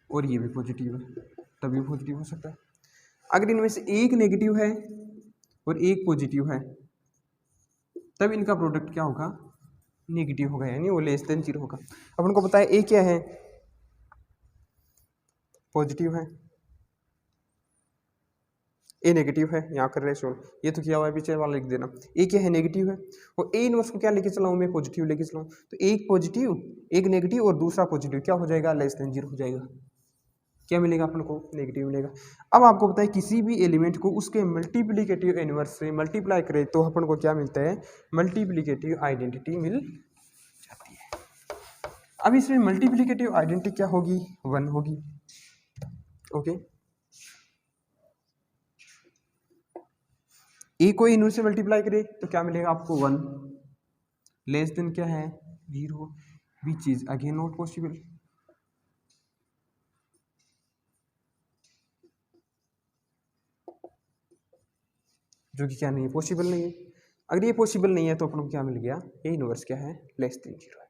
और ये भी पॉजिटिव है, तभी पॉजिटिव हो सकता है। अगर इनमें से एक नेगेटिव है और एक पॉजिटिव है तब इनका प्रोडक्ट क्या होगा, नेगेटिव होगा, यानी वो लेस देन जीरो होगा। अपन को पता है ए क्या है, पॉजिटिव है, ए नेगेटिव है, यहाँ कर रहे सोल्व, ये तो किया हुआ है, पीछे वाला लिख देना। ए क्या है, नेगेटिव है, और ए इनवर्स को क्या लेके चलाऊँ मैं, पॉजिटिव लेके चलाऊँ, तो एक पॉजिटिव एक नेगेटिव और दूसरा पॉजिटिव क्या हो जाएगा, लेस देन जीरो हो जाएगा। क्या मिलेगा अपन को, नेगेटिव मिलेगा। अब आपको पता है किसी भी एलिमेंट को उसके मल्टीप्लिकेटिव इनवर्स से मल्टीप्लाई करें तो अपन को क्या मिलता है, मल्टीप्लिकेटिव आइडेंटिटी मिल जाती है। अब इसमें मल्टीप्लिकेटिव आइडेंटिटी क्या होगी, 1 होगी। ओके, ए को इनवर्स से मल्टीप्लाई करे तो क्या मिलेगा आपको, 1, लेस देन क्या है, 0, which is again not possible. जो कि क्या नहीं है, पॉसिबल नहीं है। अगर ये पॉसिबल नहीं है तो अपन को क्या मिल गया, ए इनवर्स क्या है, लेस देन 0 है।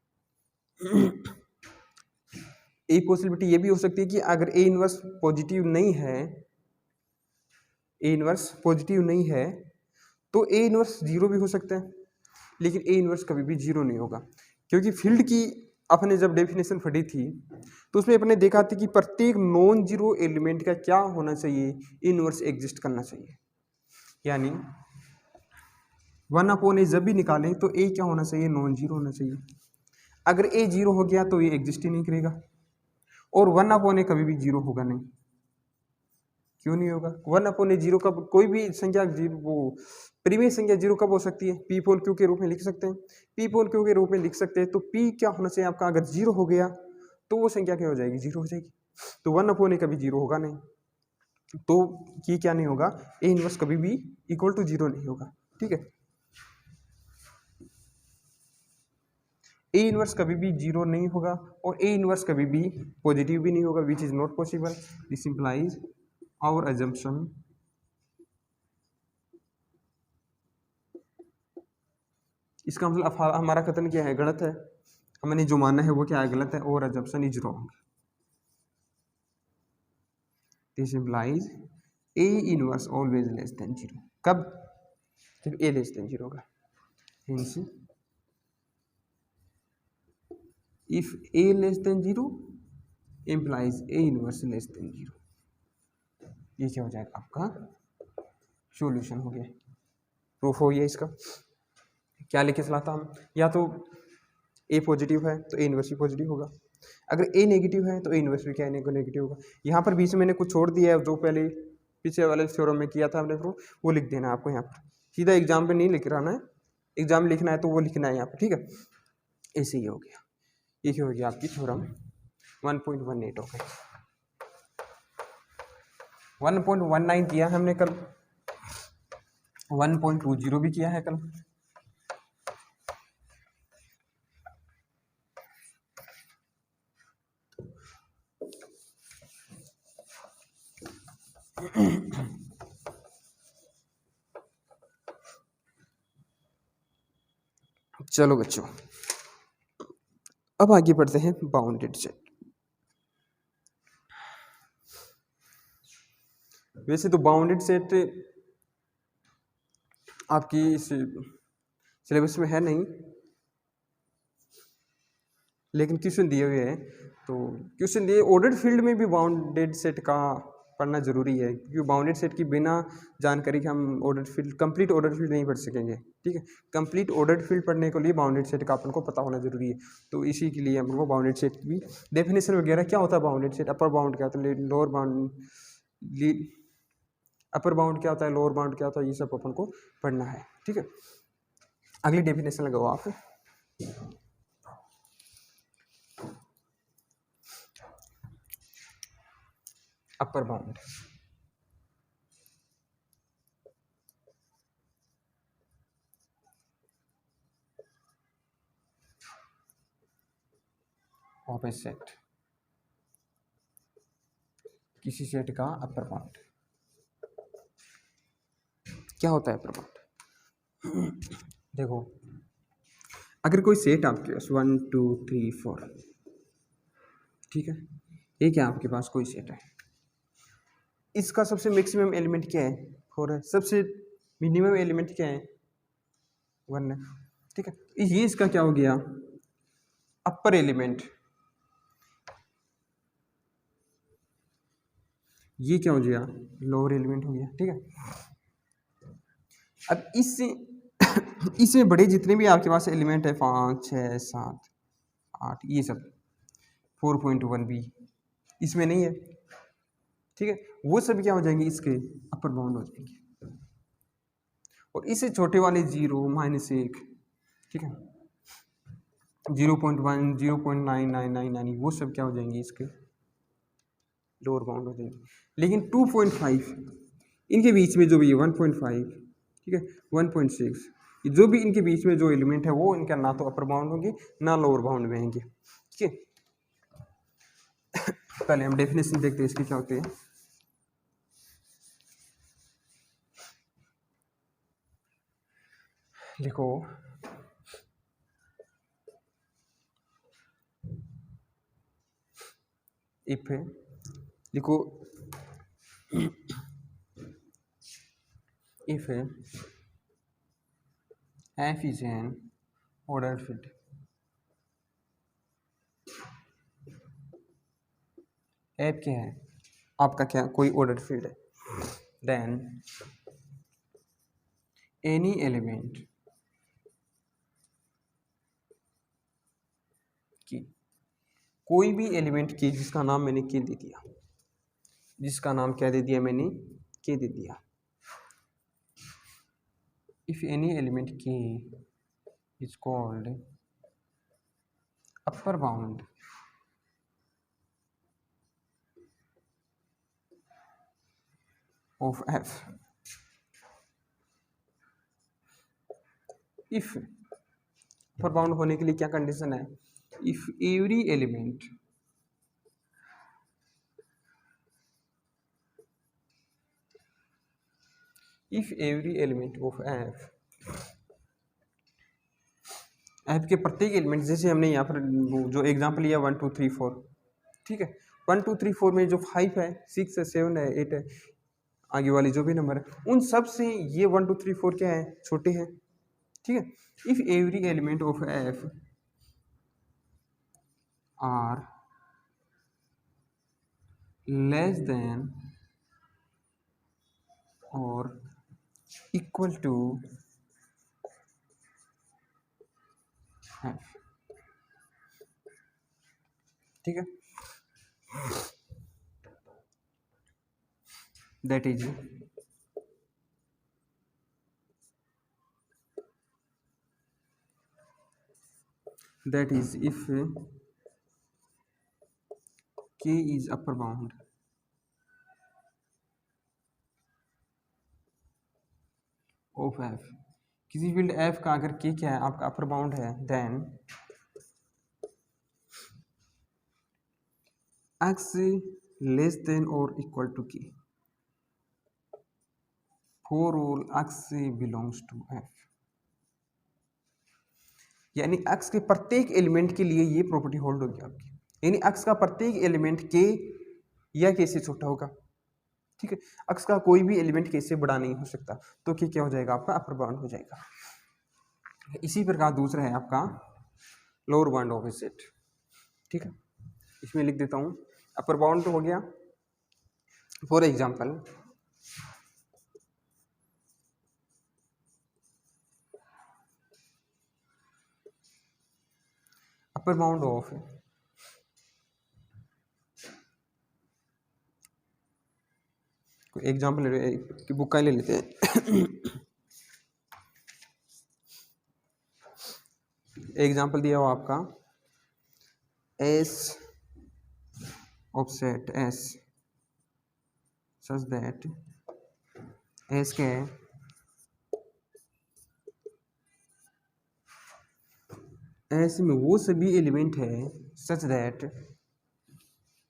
एक पॉसिबिलिटी ये भी हो सकती है कि अगर ए इनवर्स पॉजिटिव नहीं है, ए इनवर्स पॉजिटिव नहीं है तो ए इनवर्स 0 भी हो सकता है, लेकिन ए इनवर्स कभी भी 0 नहीं होगा, क्योंकि फील्ड की अपने जब डेफिनेशन पढ़ी थी तो उसमें अपने देखा था कि प्रत्येक नॉन जीरो एलिमेंट का क्या होना चाहिए, इनवर्स एग्जिस्ट करना चाहिए। यानी 1/a जब भी निकालें तो ए क्या होना चाहिए, नॉन जीरो होना चाहिए। अगर ए 0 हो गया तो ये एग्जिस्ट ही नहीं करेगा, और 1/a कभी भी 0 होगा नहीं। क्यों नहीं होगा, 1/a 0 कब, कोई भी संख्या जीरो, वो प्रीमियर संख्या 0 कब हो सकती है, पी पोल क्यू के रूप में लिख सकते हैं, पी पोल क्यू के रूप में लिख सकते हैं। तो पी क्या होना चाहिए आपका, अगर 0 हो गया तो वो संख्या क्या हो जाएगी, 0 हो जाएगी। तो 1/a कभी 0 होगा नहीं, तो ये क्या नहीं होगा, ए इनवर्स कभी भी इक्वल टू 0 नहीं होगा। ठीक है, ए इनवर्स कभी भी 0 नहीं होगा, और ए इनवर्स कभी भी पॉजिटिव भी नहीं होगा, which is not possible. This implies our assumption इसका मतलब हमारा कथन क्या है, गलत है, हमने जो माना है वो क्या है, गलत है, और assumption is wrong. This implies A inverse always less than 0, कब, जब ए लेस देन 0 होगा। Hints if A less than 0 implies A inverse less than 0। ये क्या हो जाएगा आपका सॉल्यूशन हो गया, प्रूफ हो गया इसका। क्या लिखे चलाता हम, या तो ए पॉजिटिव है तो ए इनवर्स भी पॉजिटिव होगा, अगर ए नेगेटिव है तो ए इनवर्स भी क्या है, नेगेटिव होगा। यहाँ पर बीच में मैंने कुछ छोड़ दिया है, जो पहले पीछे वाले थ्योरम में किया था हमने प्रूफ, वो लिख देना है आपको यहाँ पर, सीधा एग्जाम पे नहीं लिख रहा है, एग्जाम लिखना है तो वो लिखना है यहाँ पर। ठीक है, ऐसे ही हो गया, ये हो गया आपकी थ्योरम 1.18 हो गई। 1.19 किया हमने कल, 1.20 भी किया है कल। चलो बच्चों, अब आगे बढ़ते हैं बाउंडेड सेट। वैसे तो बाउंडेड सेट आपकी सिलेबस में है नहीं, लेकिन क्वेश्चन दिए हुए हैं, तो क्वेश्चन दिए ऑर्डर्ड फील्ड में भी बाउंडेड सेट का पढ़ना जरूरी है, क्योंकि बाउंडेड सेट की बिना जानकारी के हम ordered field, complete ordered field नहीं पढ़ सकेंगे। ठीक है, कंप्लीट ऑर्डर्ड फील्ड पढ़ने के लिए बाउंडेड सेट का अपन को पता होना जरूरी है। तो इसी के लिए अपन को बाउंडेड सेट की डेफिनेशन वगैरह, क्या होता है बाउंडेड सेट, अपर बाउंड क्या होता है, लोअर बाउंड, अपर बाउंड क्या होता है, लोअर बाउंड क्या होता है, ये सब अपन को पढ़ना है। ठीक है, अगली डेफिनेशन लगाओ आप, अपर बाउंड। ऑफ ए सेट, किसी सेट का अपर बाउंड क्या होता है, अपर बाउंड। देखो, अगर कोई सेट आपके पास 1 2 3 4, ठीक है, ये क्या आपके पास कोई सेट है, इसका सबसे मैक्सिमम एलिमेंट क्या है, 4 है, सबसे मिनिमम एलिमेंट क्या है, 1 है, ठीक है। ये इसका क्या हो गया, अपर एलिमेंट, ये क्या हो गया, लोअर एलिमेंट हो गया, ठीक है। अब इससे इसमें बड़े जितने भी आपके पास एलिमेंट है 5 6 7 8 ये सब 4.1 भी इसमें नहीं है, ठीक है। वो सब क्या हो जाएंगे, इसके अपर बाउंड हो जाएंगे। और इससे छोटे वाले 0 -1, ठीक है, 0.1 0.9999 वो सब क्या हो जाएंगे, इसके लोअर बाउंड हो जाएंगे। लेकिन 2.5 इनके बीच में जो भी 1.5, ठीक है, 1.6 जो भी इनके बीच में जो एलिमेंट है वो इनका ना तो अपर बाउंड होंगे ना लोअर बाउंड में होंगे, ठीक है। पहले हम डेफिनेशन देखते हैं इसकी क्या होती है। लिखो इफ है, लिखो इफ है f is an ordered field, f क्या है, आपका क्या कोई ordered field है, then any element की, कोई भी एलिमेंट की जिसका नाम मैंने के दे दिया, जिसका नाम क्या दे दिया मैंने, के दे दिया। If any element K is called upper bound of F, if upper bound होने के लिए क्या कंडीशन है, if every element if every element of f के प्रत्येक एलिमेंट, जैसे हमने यहाँ पर जो एग्जांपल लिया 1 2 3 4, ठीक है, 1 2 3 4 में जो 5 है 6 है 7 है 8 है, आगे वाली जो भी नंबर है उन सब से ये 1 2 3 4 क्या है, छोटे हैं, ठीक है। If every element of f are less than और इक्वल टू f, ठीक है, that is if k is upper bound of f, किसी फील्ड f का अगर k क्या है आपका अपर बाउंड है, देन x लेस देन और इक्वल टू k फॉर ऑल x बिलोंग्स टू f, यानी x के प्रत्येक एलिमेंट के लिए ये प्रॉपर्टी होल्ड होगी आपकी, यानी x का प्रत्येक एलिमेंट k या k से छोटा होगा, ठीक है। x का कोई भी एलिमेंट k से बड़ा नहीं हो सकता, तो k क्या हो जाएगा आपका अपर बाउंड हो जाएगा। इसी प्रकार दूसरा है आपका लोअर बाउंड ऑफ सेट, ठीक है, इसमें लिख देता हूँ। अपर बाउंड तो हो गया, for example upper bound of example की बुक का ले लेते हैं। एग्जाम्पल दिया हो आपका S of set S such that S क्या है, एस में वो सभी एलिमेंट है such that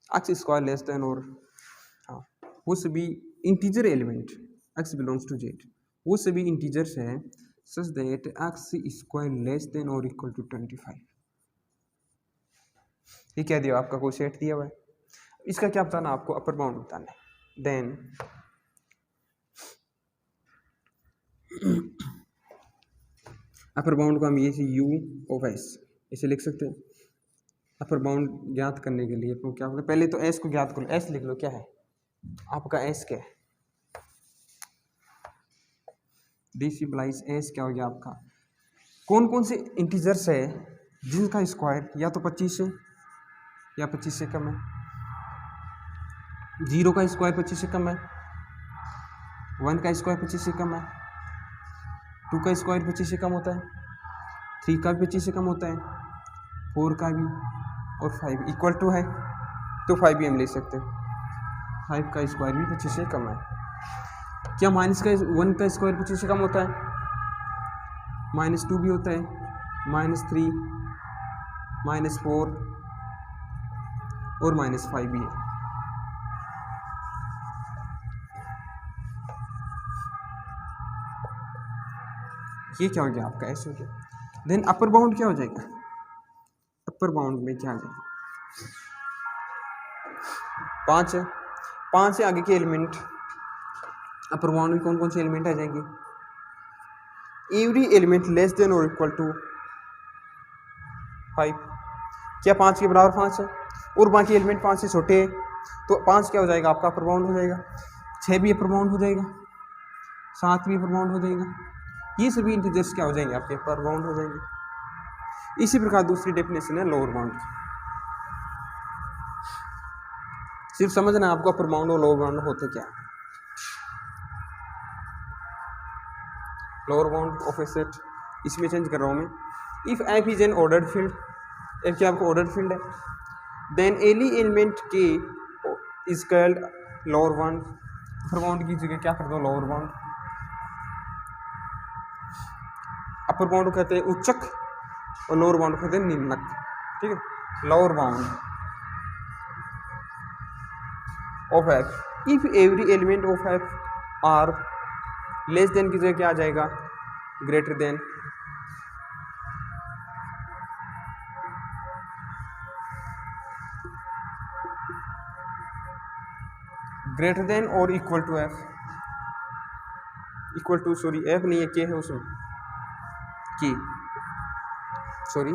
X square less than और हाँ वो सभी integer element X belongs to Z, वो सभी इंटीजर्स है such that X square less than और इक्वल टू 25। ये क्या दिया आपका, कोई सेट दिया हुआ है, इसका क्या बताना आपको, अपर बाउंड बताना है। देन अपर बाउंड को हम ये यू ऑफ एस इसे लिख सकते हैं। अपर बाउंड ज्ञात करने के लिए तो क्या होगा, पहले तो एस को ज्ञात करो। एस लिख लो, क्या है आपका एस, क्या है डी सिंबलाइज एस क्या हो गया आपका। कौन कौन से इंटीजर्स है जिनका स्क्वायर या तो 25 है या 25 से कम है। 0 का स्क्वायर 25 से कम है, 1 का स्क्वायर 25 से कम है, 2 का स्क्वायर 25 से कम होता है, 3 का भी 25 से कम होता है, 4 का भी, और 5 इक्वल टू है तो 5 भी हम ले सकते हैं। 5 का स्क्वायर भी 25 से कम है। क्या -1 का स्क्वायर 25 से कम होता है? -2 भी होता है, -3, -4 और -5 भी है। ये क्या हो गया आपका ऐसे हो गया। देन अपर बाउंड क्या हो जाएगा, अपर बाउंड में क्या आ जाएगा 5 है। 5 से आगे के एलिमेंट अपर बाउंड में कौन कौन से एलिमेंट आ जाएंगे, एवरी एलिमेंट लेस देन और इक्वल टू 5। क्या 5 के बराबर 5 है और बाकी एलिमेंट 5 से छोटे हैं तो 5 क्या हो जाएगा आपका अपर बाउंड हो जाएगा। 6 भी अपर बाउंड हो जाएगा, 7 भी अपर बाउंड हो जाएगा। ये सभी इंटीजर्स क्या हो जाएंगे आपके अपर बाउंड हो जाएंगे। इसी प्रकार दूसरी डेफिनेशन है लोअर बाउंड। सिर्फ समझना आपको अपर बाउंड और लोअर बाउंड होते क्या है। Lower bound of a set इसमें चेंज कर रहा हूँ मैं। If F is an ordered field, F क्या आपको ऑर्डर्ड फील्ड है, then any element K is called lower bound. Upper bound की जगह क्या कर दो लोअर बाउंड। अपर बाउंड को कहते हैं उच्चक और लोअर बाउंड को कहते हैं निम्नक। ठीक है, lower bound of F if every element of F are less than की जगह क्या आ जाएगा ग्रेटर देन। ग्रेटर देन और equal to F, equal to sorry F नहीं है के है उसमें की सॉरी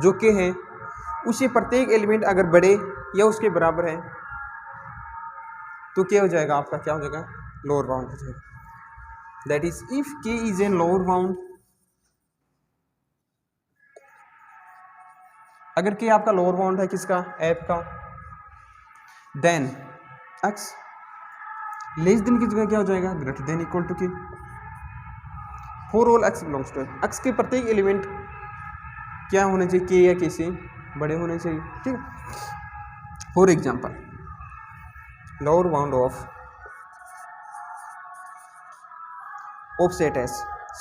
जो के है उसे प्रत्येक एलिमेंट अगर बड़े या उसके बराबर है तो क्या हो जाएगा आपका, क्या हो जाएगा लोअर बाउंड हो जाएगा। दैट इज इफ के इज ए लोअर बाउंड, अगर के आपका लोअर बाउंड है किसका एफ का, देन एक्स लेस देन की जगह क्या हो जाएगा greater than equal to K. For all X belongs to F, X के प्रत्येक एलिमेंट क्या होने चाहिए के या के से बड़े होने चाहिए। ठीक है, for example lower bound of set S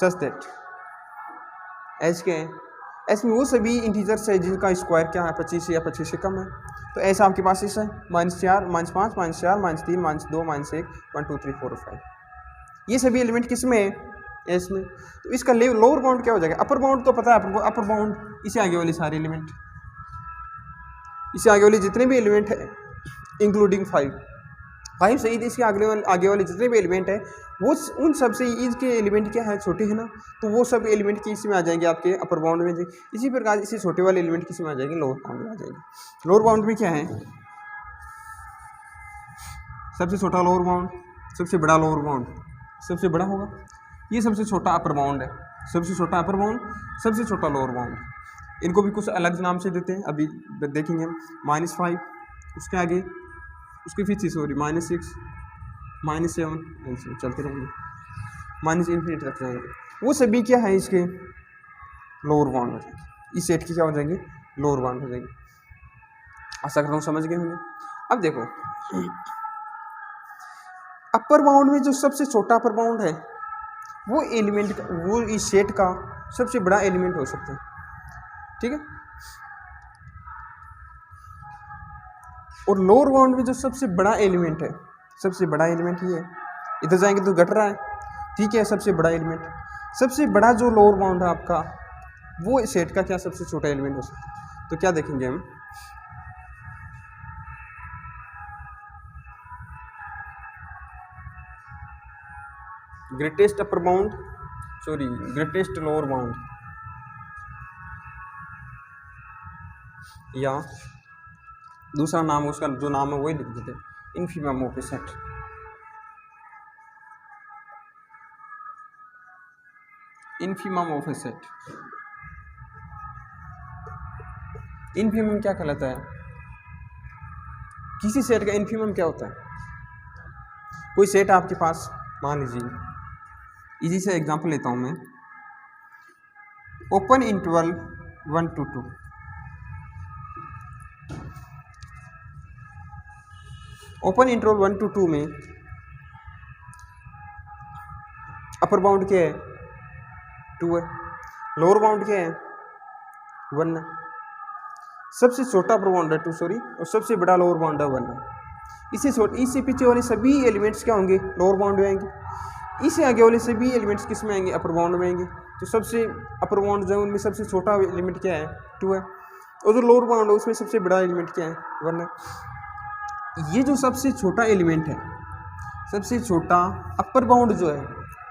such that S के एस में वो सभी इंटीजर्स है जिनका स्क्वायर क्या है 25 या 25 से कम है। तो ऐसा आपके पास ऐसा है -4 -5 -4 -3 -2 -1 1 2 3 4 5 ये सभी एलिमेंट किस में है एस में। तो इसका लोअर बाउंड क्या हो जाएगा। अपर बाउंड तो पता है आपको, अपर बाउंड इसे आगे वाले सारे एलिमेंट, इसे आगे वाले जितने भी एलिमेंट है इंक्लूडिंग 5 सही थी, इसके आगे वाले जितने भी एलिमेंट है वो उन सब से इसके एलिमेंट क्या है छोटे हैं ना, तो वो सब एलिमेंट किस में आ जाएंगे आपके अपर बाउंड में। इसी प्रकार इसी छोटे वाले एलिमेंट किस में आ जाएंगे लोअर बाउंड में आ जाएंगे। लोअर बाउंड में क्या है सबसे छोटा लोअर बाउंड, सबसे बड़ा लोअर बाउंड, सबसे बड़ा होगा ये सबसे छोटा अपर बाउंड है, सबसे छोटा अपर बाउंड सबसे छोटा लोअर बाउंड। इनको भी कुछ अलग नाम से देते हैं अभी देखेंगे हम। -5 उसके आगे उसके पीछे सॉरी -6 -7 चलते रहेंगे -∞ तक जाएंगे। वो सभी क्या है इसके लोअर बाउंड हो जाएंगे, इस सेट की क्या हो जाएंगे लोअर बाउंड हो जाएंगे। आशा करता हूँ समझ गए होंगे। अब देखो अपर बाउंड में जो सबसे छोटा अपर बाउंड है वो एलिमेंट वो इस सेट का सबसे बड़ा एलिमेंट हो सकता है। ठीक है, और लोअर बाउंड में जो सबसे बड़ा एलिमेंट है, सबसे बड़ा एलिमेंट ये है, इधर जाएंगे तो घट रहा है। ठीक है, सबसे बड़ा एलिमेंट, सबसे बड़ा जो लोअर बाउंड है आपका वो सेट का क्या सबसे छोटा एलिमेंट हो सकता है। तो क्या देखेंगे हम greatest upper bound sorry greatest lower bound, या दूसरा नाम उसका जो नाम है वही लिख देते, infimum of a set. Infimum of a set, infimum क्या कहलाता है? किसी सेट का इन्फीमम क्या होता है? कोई सेट आपके पास, मान लीजिए इजी से एग्जांपल लेता हूं मैं, open interval 1 to 2, open interval 1 to 2 में अपर बाउंड क्या है? 2 है, लोअर बाउंड क्या है? 1 है, सबसे छोटा अपर बाउंड है 2 सॉरी, और सबसे बड़ा लोअर बाउंड है 1 है। इससे पीछे वाले सभी एलिमेंट्स क्या होंगे? लोअर बाउंड में आएंगे। इससे आगे वाले सभी एलिमेंट्स किस में आएंगे? अपर बाउंड में आएंगे। तो सबसे अपर बाउंड जो है उनमें सबसे छोटा एलिमेंट क्या है? 2 है, और जो लोअर बाउंड है उसमें सबसे बड़ा एलिमेंट क्या है? 1 है। ये जो सबसे छोटा एलिमेंट है, सबसे छोटा अपर बाउंड जो है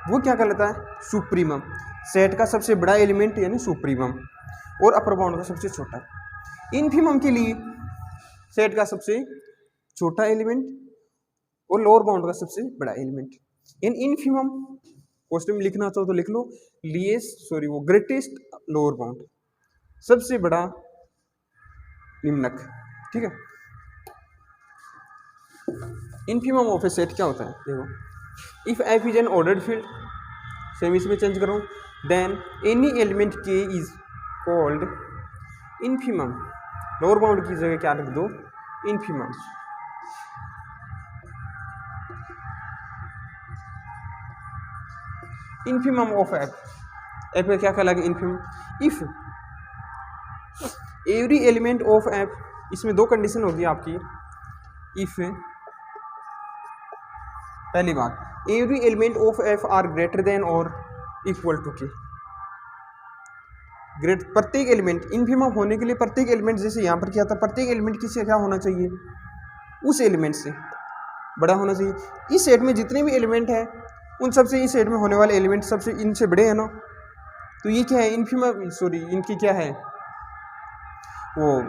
वो क्या कहलाता है? सुप्रीमम। सेट का सबसे बड़ा एलिमेंट यानी सुप्रीमम, और अपर बाउंड का सबसे छोटा। इन्फीमम के लिए सेट का सबसे छोटा एलिमेंट और लोअर बाउंड का सबसे बड़ा एलिमेंट। इन इन्फीमम क्वेश्चन में लिखना चाहो तो लिख लो, वो ग्रेटेस्ट लोअर बाउंड, सबसे बड़ा निम्नक, ठीक है। इन्फीमम ऑफ ए सेट क्या होता है? देखो, if F is an ordered field, same इसमें चेंज करो, then any element K is called infimum. Lower bound की जगह क्या रख दो? Infimum. Infimum of F, F का क्या कहलाएगा? Infimum. If every element of F, इसमें दो कंडीशन होगी आपकी। इफ पहली बात, every element of F are greater than और इक्वल टू के। प्रत्येक एलिमेंट इन्फीमम होने के लिए प्रत्येक एलिमेंट, जैसे यहाँ पर क्या था, प्रत्येक एलिमेंट किससे क्या होना चाहिए? उस एलिमेंट से बड़ा होना चाहिए। इस सेट में जितने भी एलिमेंट हैं उन सबसे इस सेट में होने वाले एलिमेंट सबसे इनसे बड़े हैं ना, तो ये क्या है? इन्फीमम, सॉरी इनकी क्या है? वो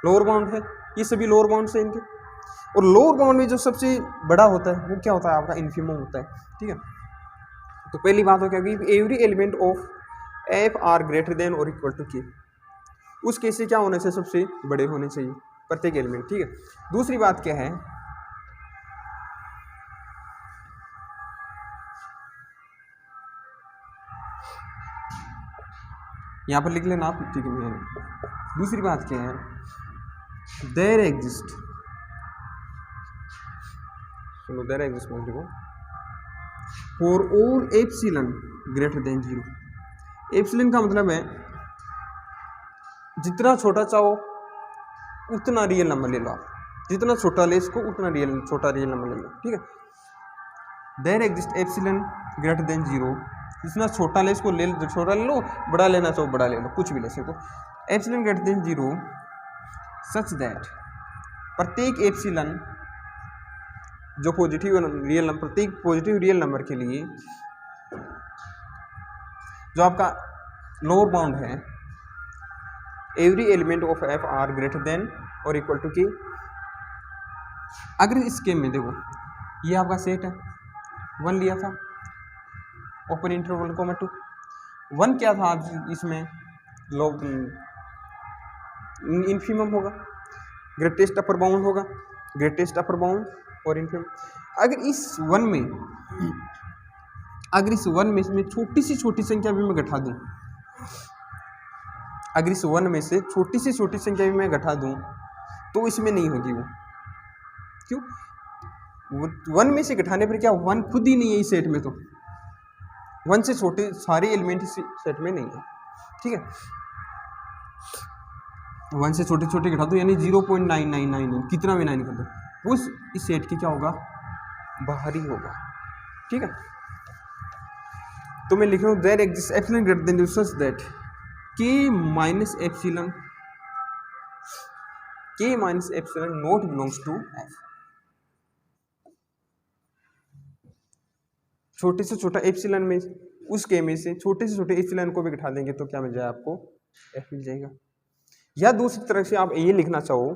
लोअर बाउंड है, ये सभी लोअर बाउंड से इनके। और लोअर बाउंड में जो सबसे बड़ा होता है वो क्या होता है? आपका इन्फीमम होता है, ठीक है। तो पहली बात हो क्या कि every element of F are greater than और इक्वल टू के, उस केस से क्या होना चाहिए? सबसे बड़े होने चाहिए प्रत्येक एलिमेंट, ठीक है। दूसरी बात क्या है? यहाँ पर लिख लेना आप, ठीक है। दूसरी बात क्या है? देयर एग्जिस्ट, सुनो, देयर एग्जिस्ट मत लिखो, for all epsilon greater than 0। Epsilon का मतलब है जितना छोटा चाहो उतना रियल नंबर ले लो आप, जितना छोटा ले इसको उतना छोटा रियल नंबर ले लो, ठीक है। There exist epsilon greater than 0, जितना छोटा ले इसको ले, छोटा ले लो, बड़ा लेना चाहो बड़ा ले लो, कुछ भी ले सकते। Epsilon greater than 0 such that, प्रत्येक एप्सिलॉन जो पॉजिटिव रियल नंबर, प्रत्येक पॉजिटिव रियल नंबर के लिए जो आपका लोअर बाउंड है, every element of F are greater than और इक्वल टू के। अगर इस केस में देखो, ये आपका सेट है, 1 लिया था, ओपन इंटरवल 1, 2, 1 क्या था इसमें? लोग इन्फीमम होगा, ग्रेटेस्ट अपर बाउंड होगा, ग्रेटेस्ट अपर बाउंड और इन्फीमम। अगर इस 1 में छोटी सी छोटी संख्या भी मैं घटा दूं, अगर इस 1 में से छोटी से छोटी संख्या भी मैं घटा दूं तो इसमें नहीं होगी वो। क्यों? 1 में से घटाने पर क्या, 1 खुद ही नहीं है इस सेट में, तो 1 से छोटे सारे एलिमेंट इस सेट में नहीं है, ठीक है। 1 से छोटे छोटे घटा दो, यानी 0.9999 कितना भी 9 कर दो, वो इस सेट की क्या होगा? बाहरी होगा, ठीक है। तो मैं लिख रहा हूँ there exist epsilon greater than such that K minus epsilon not belongs to F. छोटे से छोटा एप्सिलॉन में उस के में से छोटे एप्सिलॉन को भी घटा देंगे तो क्या मिल जाएगा आपको, एफ मिल जाएगा। या दूसरी तरह से आप ये लिखना चाहो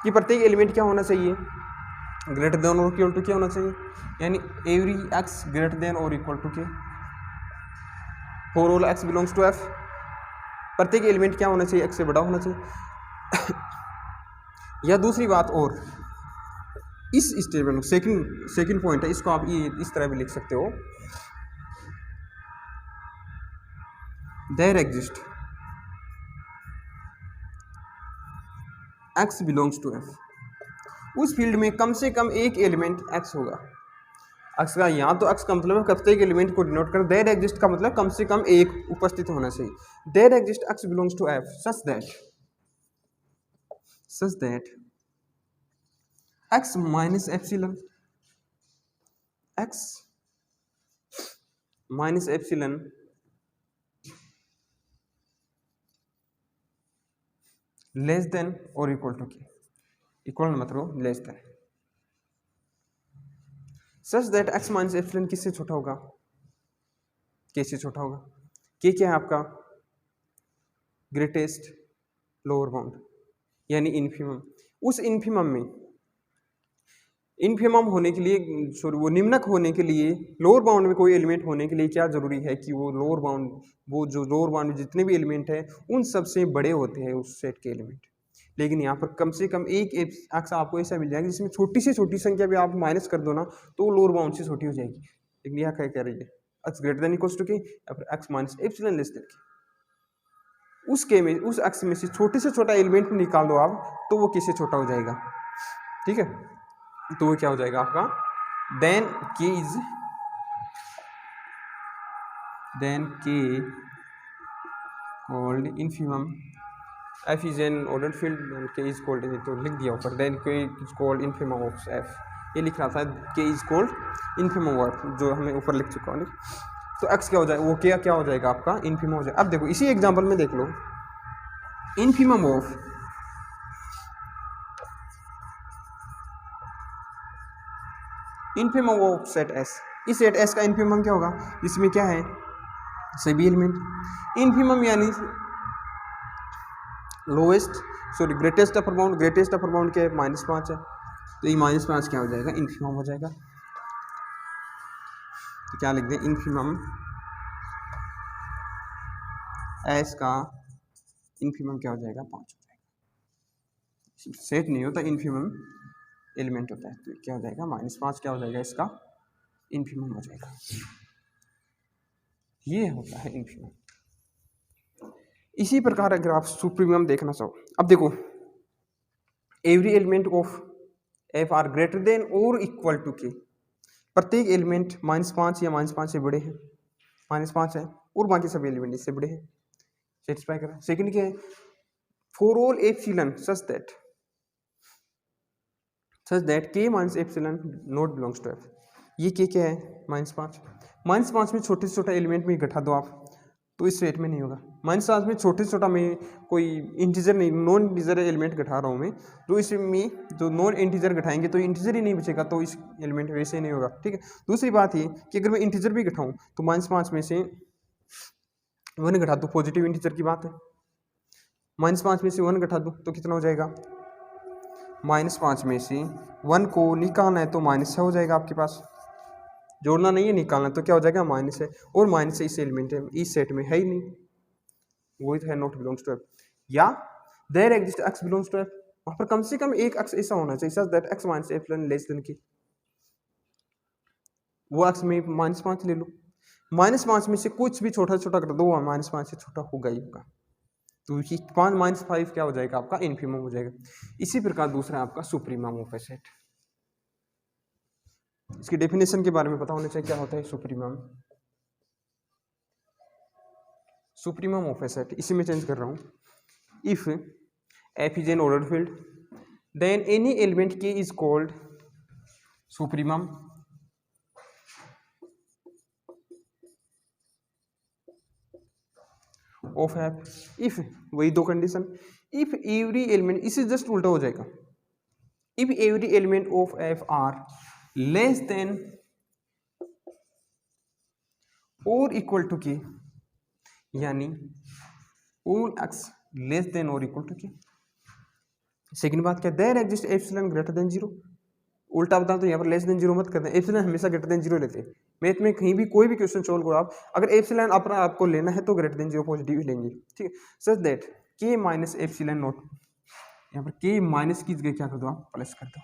कि प्रत्येक एलिमेंट क्या होना चाहिए, ग्रेटर देन और इक्वल टू क्या होना चाहिए, यानी एवरी एक्स ग्रेटर देन और equal to K for all X belongs to F. प्रत्येक एलिमेंट क्या होना चाहिए, एक्स से बड़ा होना चाहिए। या दूसरी बात और, इस स्टेटमेंट सेकंड पॉइंट है, इसको आप ये इस तरह भी लिख सकते हो, there exist x belongs to F. उस फील्ड में कम से कम एक एलिमेंट एक्स होगा। एक्स का यहाँ तो एक्स का मतलब है प्रत्येक एलिमेंट को डिनोट कर, देयर एग्जिस्ट का मतलब कम से कम एक उपस्थित होना चाहिए। There exist x belongs to F such that X minus epsilon, X minus epsilon less than और इक्वल टू के, इक्वल मतलब less than, such that X minus epsilon किससे छोटा होगा, के से छोटा होगा। के क्या है आपका, ग्रेटेस्ट लोअर बाउंड यानी इन्फिमम। उस इन्फिमम होने के लिए, सॉरी वो निम्नक होने के लिए, लोअर बाउंड में कोई एलिमेंट होने के लिए क्या जरूरी है कि वो लोअर बाउंड, वो जो लोअर बाउंड में जितने भी एलिमेंट है उन सबसे बड़े होते हैं उस सेट के एलिमेंट। लेकिन यहाँ पर कम से कम एक एक्स आपको ऐसा मिल जाएगा जिसमें छोटी से छोटी संख्या भी आप माइनस कर दो ना तो वो लोअर बाउंड से छोटी हो जाएगी। लेकिन यहाँ क्या कह रही है, x greater than equals to k या फिर x minus epsilon less than k. उस के में, उस एक्स में से छोटे से छोटा एलिमेंट निकाल दो आप तो वो किससे छोटा हो जाएगा, ठीक है। तो वो क्या हो जाएगा आपका, then k called infimum, F is an ordered field, then k is called, तो लिख दिया ऊपर, then k is called infimum of F, ये लिख रहा था के इज कॉल्ड इन्फिमम ऑफ, जो हमें ऊपर लिख चुका हूँ। तो एक्स क्या हो जाएगा, वो क्या हो जाएगा आपका इन्फिमम हो जाएगा। अब देखो इसी एग्जाम्पल में देख लो, इन्फिमम ऑफ सेट एस, इस सेट एस का इन्फिमम क्या होगा, इसमें क्या है सभी एलिमेंट। इन्फिमम यानी lowest, sorry greatest upper bound, greatest upper bound के -5 है, तो ये -5 क्या हो जाएगा, इन्फिमम हो जाएगा। तो क्या लिख दें, इन्फिमम एस का इन्फिमम क्या हो जाएगा, 5 हो जाएगा। सेट नहीं होता, इन्फिमम एलिमेंट होता है, तो क्या हो जाएगा -5 क्या हो जाएगा, इसका इन्फिमम हो जाएगा। ये होता है इन्फिमम। इसी प्रकार अगर आप सुप्रीमम देखना चाहो, अब देखो every element of F are greater than और इक्वल टू के, प्रत्येक एलिमेंट -5 या -5 से बड़े हैं, -5 है और बाकी सभी एलिमेंट इससे बड़े हैं, सेटिस्फाई करें। सेकंड क्या है, for all epsilon such that K minus epsilon not belongs to F. ये के क्या है, -5 में छोटे से छोटा एलिमेंट में घटा दो आप तो इस सेट में नहीं होगा। -5 में छोटे से छोटा में कोई इंटीजर नहीं, नॉन इंटीजर एलिमेंट घटा रहा हूँ मैं, तो इसमें जो नॉन इंटीजर घटाएंगे तो इंटीजर ही नहीं बचेगा, तो इस एलिमेंट वैसे नहीं होगा, ठीक है। दूसरी बात ये कि अगर मैं इंटीजर भी घटाऊँ तो -5 में से 1 घटा दूँ, पॉजिटिव इंटीजर की बात है, -5 में से 1 घटा दूँ तो कितना हो जाएगा, -5 में से 1 को निकालना है तो -6 हो जाएगा आपके पास, जोड़ना नहीं है निकालना, तो क्या हो जाएगा माइनस है, और माइनस इस एलिमेंट है, इस सेट में है ही नहीं, वो है नॉट बिलोंग्स टू एफ। या there exist x belongs to F, वहाँ पर कम से कम एक एक्स ऐसा होना चाहिए सच that X minus epsilon less than की, वो एक्स में -5 ले लो, -5 में से कुछ भी छोटा छोटा कर दो, -5 से छोटा होगा ही होगा, तो ये 5 क्या हो जाएगा आपका इन्फिमम हो जाएगा। इसी प्रकार दूसरा आपका सुप्रीमम ऑफ ए सेट, इसकी डेफिनेशन के बारे में पता होना चाहिए क्या होता है supremum. Supremum of a set, इसी में चेंज कर रहा हूँ, if F is an ordered field then any element K is called supremum of F if, वही दो कंडीशन, इफ एवरी एलिमेंट, इसे जस्ट उल्टा हो जाएगा, if every element of F are less than और इक्वल टू के, यानी all x less than और equal to k. Second बात क्या, there exist epsilon greater than zero. उल्टा बताऊं तो यहाँ पर लेस देन जीरो मत करते हैं, एप्सिलॉन हमेशा ग्रेटर देन जीरो लेते हैं। मैथ में कहीं भी कोई भी क्वेश्चन सोल्व करो आप, अगर एप्सिलॉन अपना आपको लेना है तो ग्रेटर देन जीरो पॉजिटिव ही लेंगे, ठीक है। Such that K minus epsilon not, यहाँ पर के माइनस की जगह क्या कर दो आप, प्लस कर दो,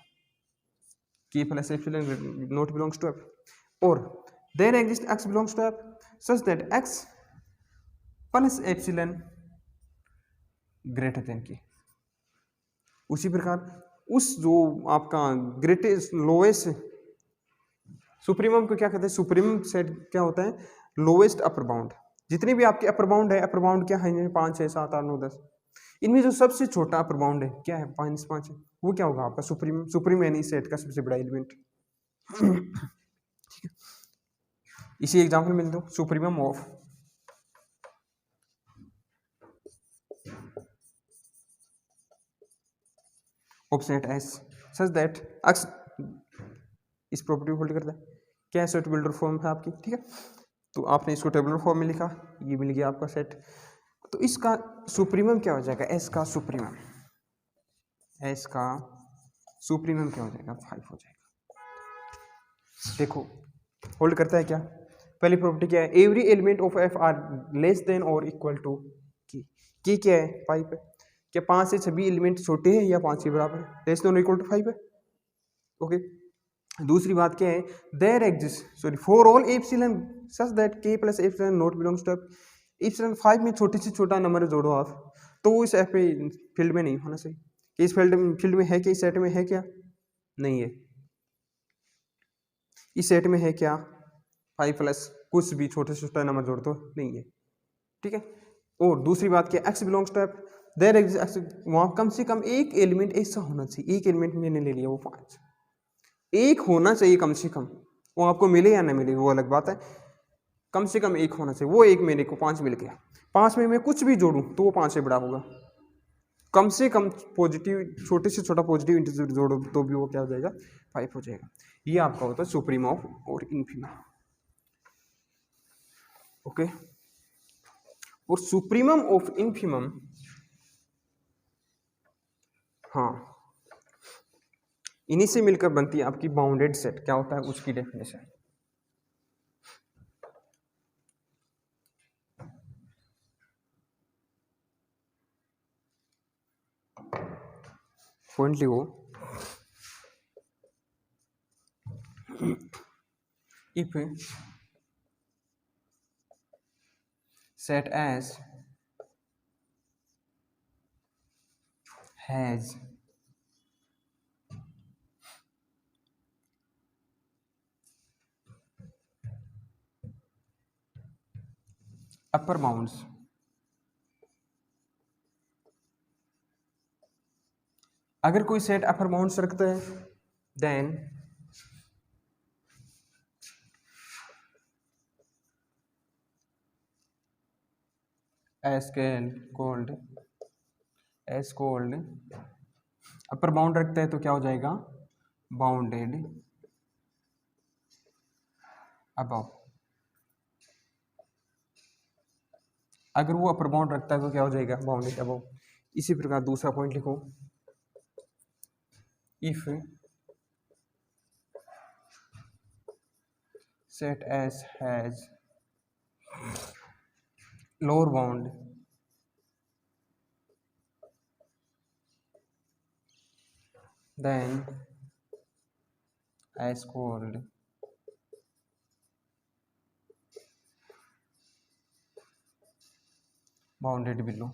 k plus epsilon not belongs to F, और there exist x belongs to F such that x plus epsilon greater than k. उसी प्रकार उस जो आपका ग्रेटेस्ट लोएस्ट सुप्रीमम को क्या कहते हैं, सुप्रीमम सेट क्या होता है, लोएस्ट अपर बाउंड। जितनी भी आपके अपर बाउंड है, अपर बाउंड क्या है, 5 6 7 8 9 10, इनमें जो सबसे छोटा अपर बाउंड है क्या है, -5 है, वो क्या होगा आपका सुप्रीम, सुप्रीम यानी सेट का सबसे बड़ा एलिमेंट। ठीक है, इसी एग्जांपल में दो, supremum of set S such that x इस प्रॉपर्टी को होल्ड करता है, क्या है, टेबुलर फॉर्म है आपकी, ठीक है। तो आपने इसको टेबुलर फॉर्म में लिखा, ये मिल गया आपका सेट। तो इसका सुप्रीमम क्या हो जाएगा, एस का सुप्रीमम, एस का सुप्रीमम क्या हो जाएगा, 5 हो जाएगा। देखो होल्ड करता है क्या, पहली प्रॉपर्टी क्या है, every element of F are less than और इक्वल टू की क्या है, 5 है। क्या 5 से सभी एलिमेंट छोटे हैं या 5 के बराबर है, लेस देन और इक्वल टू 5 है, ओके। दूसरी बात क्या है, there exist sorry for all epsilon such that k plus epsilon not belongs to epsilon 5 में छोटे से छोटा नंबर जोड़ो आप, तो वो इस एफ में फील्ड में नहीं होना चाहिए। कि इस फील्ड में है क्या, इस सेट में है क्या, नहीं है। इस सेट में है क्या, 5 प्लस कुछ भी छोटे से छोटा नंबर जोड़ दो, नहीं है, ठीक है। और दूसरी बात क्या, x belongs to F, there exist, वहाँ कम से कम एक एलिमेंट ऐसा होना चाहिए, एक एलिमेंट मैंने ले लिया वो 5, एक होना चाहिए कम से कम, वो आपको मिले या ना मिले वो अलग बात है, कम से कम एक होना चाहिए। वो एक मेरे को 5 मिल गया, 5 में मैं कुछ भी जोड़ूं तो वो 5 से बड़ा होगा, कम से कम पॉजिटिव, छोटे से छोटा पॉजिटिव इंटीजर जोड़ो तो भी वो क्या हो जाएगा, 5 हो जाएगा। ये आपका होता है सुप्रीम ऑफ और इन्फीमम, ओके। और सुप्रीमम ऑफ इन्फीमम, हाँ, इन्हीं से मिलकर बनती है आपकी बाउंडेड सेट। क्या होता है उसकी डेफिनेशन, पॉइंट लिखो, if set as has upper bounds, अगर कोई सेट अपर बाउंड्स रखता है then S called upper bound रखता है तो क्या हो जाएगा, बाउंडेड अबव। अगर वो अपर बाउंड रखता है तो क्या हो जाएगा, बाउंडेड अबव। इसी प्रकार दूसरा पॉइंट लिखो, if set S has lower bound then S called bounded below,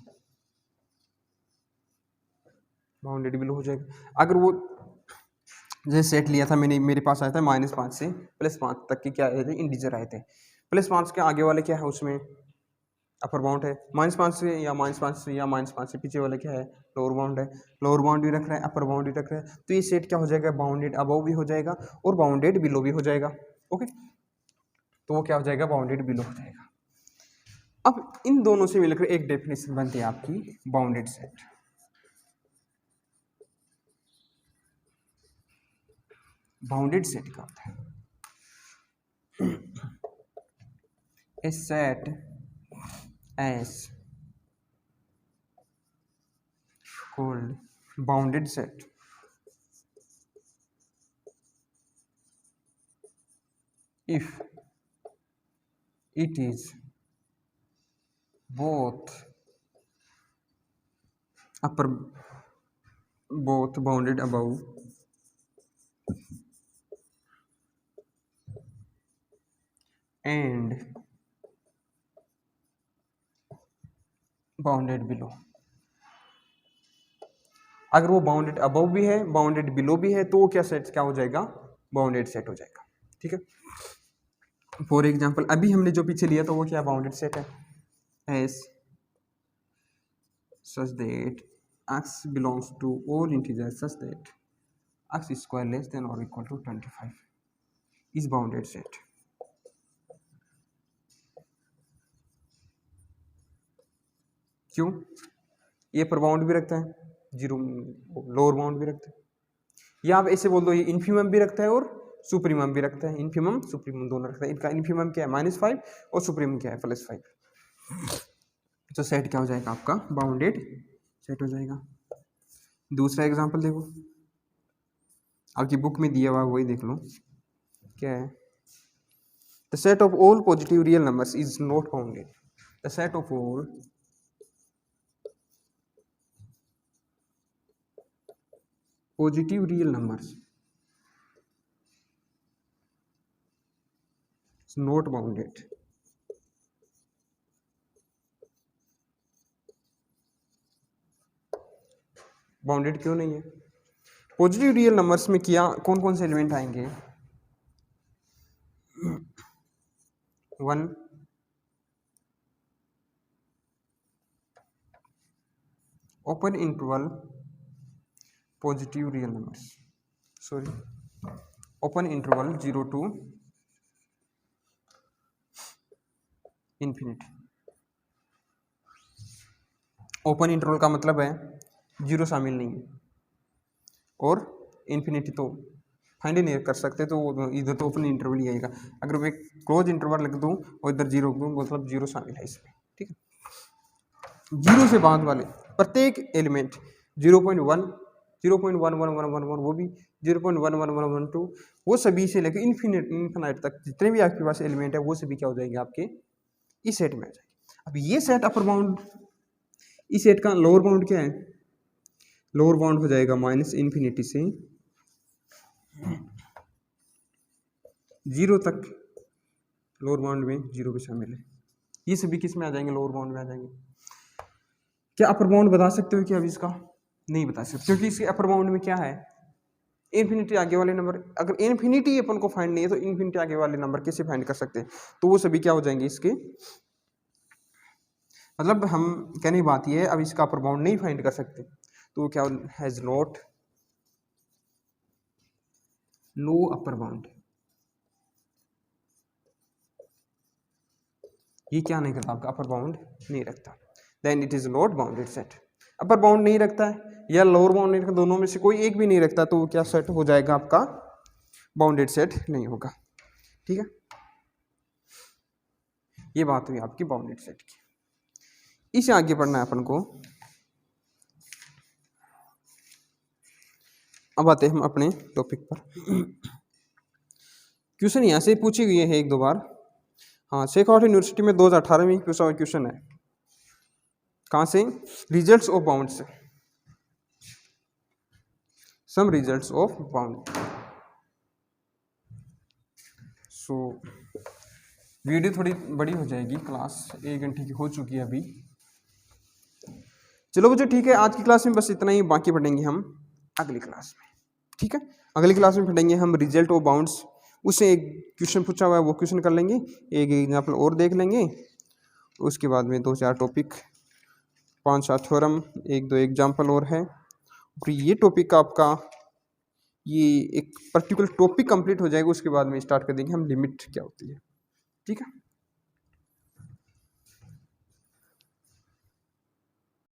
bounded below हो जाएगा। अगर वो जैसे सेट लिया था मैंने, मेरे पास आया था -5 से +5 तक के क्या आए थे, इंटीजर आए थे। +5 के आगे वाले क्या है, उसमें अपर बाउंड है, -5 से या -5 से या -5 से पीछे वाला क्या है, लोअर बाउंड है। लोअर बाउंड भी रख रहा है, अपर बाउंड भी रख रहा है, तो ये सेट क्या हो जाएगा, बाउंडेड अबव भी हो जाएगा और बाउंडेड बिलो भी हो जाएगा, ओके। तो वो क्या हो जाएगा, बाउंडेड बिलो हो जाएगा। अब इन दोनों से मिलकर एक डेफिनेशन बनती है आपकी बाउंडेड सेट। बाउंडेड सेट का होता है a set as called bounded set if it is both bounded above and bounded below। अगर वो बाउंडेड अबव भी है बाउंडेड बिलो भी है तो वो क्या सेट क्या हो जाएगा, बाउंडेड सेट हो जाएगा। ठीक है। फॉर एग्जांपल अभी हमने जो पीछे लिया था वो क्या बाउंडेड सेट है, S such that x belongs to all integers such that x square less than or equal to 25 is bounded set। क्यों, ये पर बाउंड भी रखता है, जीरो लोअर बाउंड भी रखता है, या आप ऐसे बोल दो ये इन्फीमम भी रखता है और सुप्रीमम भी रखता है, इन्फीमम सुप्रीमम दोनों रखता है। इनका इन्फीमम क्या है -5 और सुप्रीमम क्या है +5। तो सेट क्या हो जाएगा आपका, बाउंडेड सेट हो जाएगा। दूसरा एग्जांपल देखो, आपकी बुक में दिया हुआ वही देख लो क्या है, the set of all positive real numbers is not bounded. The set of all positive real numbers is not bounded. Bounded क्यों नहीं है, पॉजिटिव रियल नंबर्स में क्या कौन कौन से एलिमेंट आएंगे, 1 open interval positive real numbers, sorry open interval 0 to infinity. Open interval का मतलब है जीरो शामिल नहीं है और इन्फिनिटी तो फाइंड ही नहीं कर सकते, तो इधर तो ओपन इंटरवल ही आएगा। अगर मैं क्लोज इंटरवल लिख दूँ और इधर जीरो दूँ मतलब जीरो शामिल है इसमें। ठीक है, जीरो से बाद वाले प्रत्येक एलिमेंट 0.1 0.1111 वो भी 0.11112 वो सभी से लेकर इन्फिनाइट तक जितने भी आपके पास एलिमेंट है वो सभी क्या हो जाएंगे आपके इस सेट में आ जाएंगे। अब ये सेट अपर बाउंड, इस सेट का लोअर बाउंड क्या है, लोअर बाउंड हो जाएगा -इन्फिनिटी से 0 तक, लोअर बाउंड में 0 भी शामिल है। ये सभी किस में आ जाएंगे, लोअर बाउंड में आ जाएंगे। क्या अपर बाउंड बता सकते हो कि अभी इसका नहीं बता सकते, क्योंकि इसके अपर बाउंड में क्या है, इन्फिनिटी आगे वाले नंबर। अगर इन्फिनिटी अपन को फाइंड नहीं है तो इन्फिनिटी आगे वाले नंबर कैसे फाइंड कर सकते हैं, तो वो सभी क्या हो जाएंगे इसके, मतलब हम कहने की बात ये है अब इसका अपर बाउंड नहीं फाइंड कर सकते तो वो क्या has not no upper bound. ये क्या नहीं करता, आपका अपर बाउंड नहीं रखता, then it is not bounded set. Upper bound नहीं रखता है या लोअर बाउंड नहीं रखता, दोनों में से कोई एक भी नहीं रखता तो वो क्या सेट हो जाएगा आपका, बाउंडेड सेट नहीं होगा। ठीक है, ये बात हुई आपकी बाउंडेड सेट की। इसे आगे पढ़ना है अपन को। अब आते हैं हम अपने टॉपिक पर। क्वेश्चन यहाँ से पूछी गई है 1-2 बार। हाँ, शेखावत यूनिवर्सिटी में 2018 में पूछा हुआ क्वेश्चन है। कहाँ से, रिजल्ट्स ऑफ बाउंड से, some results of bound. So video थोड़ी बड़ी हो जाएगी, क्लास 1 घंटे की हो चुकी है अभी। चलो बच्चों ठीक है, आज की क्लास में बस इतना ही, बाकी पढ़ेंगे हम अगली क्लास में। ठीक है, अगली क्लास में पढ़ेंगे हम रिजल्ट ऑफ बाउंड्स। उससे एक क्वेश्चन पूछा हुआ है वो क्वेश्चन कर लेंगे, एक एग्जाम्पल और देख लेंगे, उसके बाद में 2-4 टॉपिक, 5-7 थ्योरम, 1-2 एग्जाम्पल और है। फिर ये टॉपिक आपका ये एक पर्टिकुलर टॉपिक कंप्लीट हो जाएगा, उसके बाद में स्टार्ट कर देंगे हम लिमिट क्या होती है। ठीक है।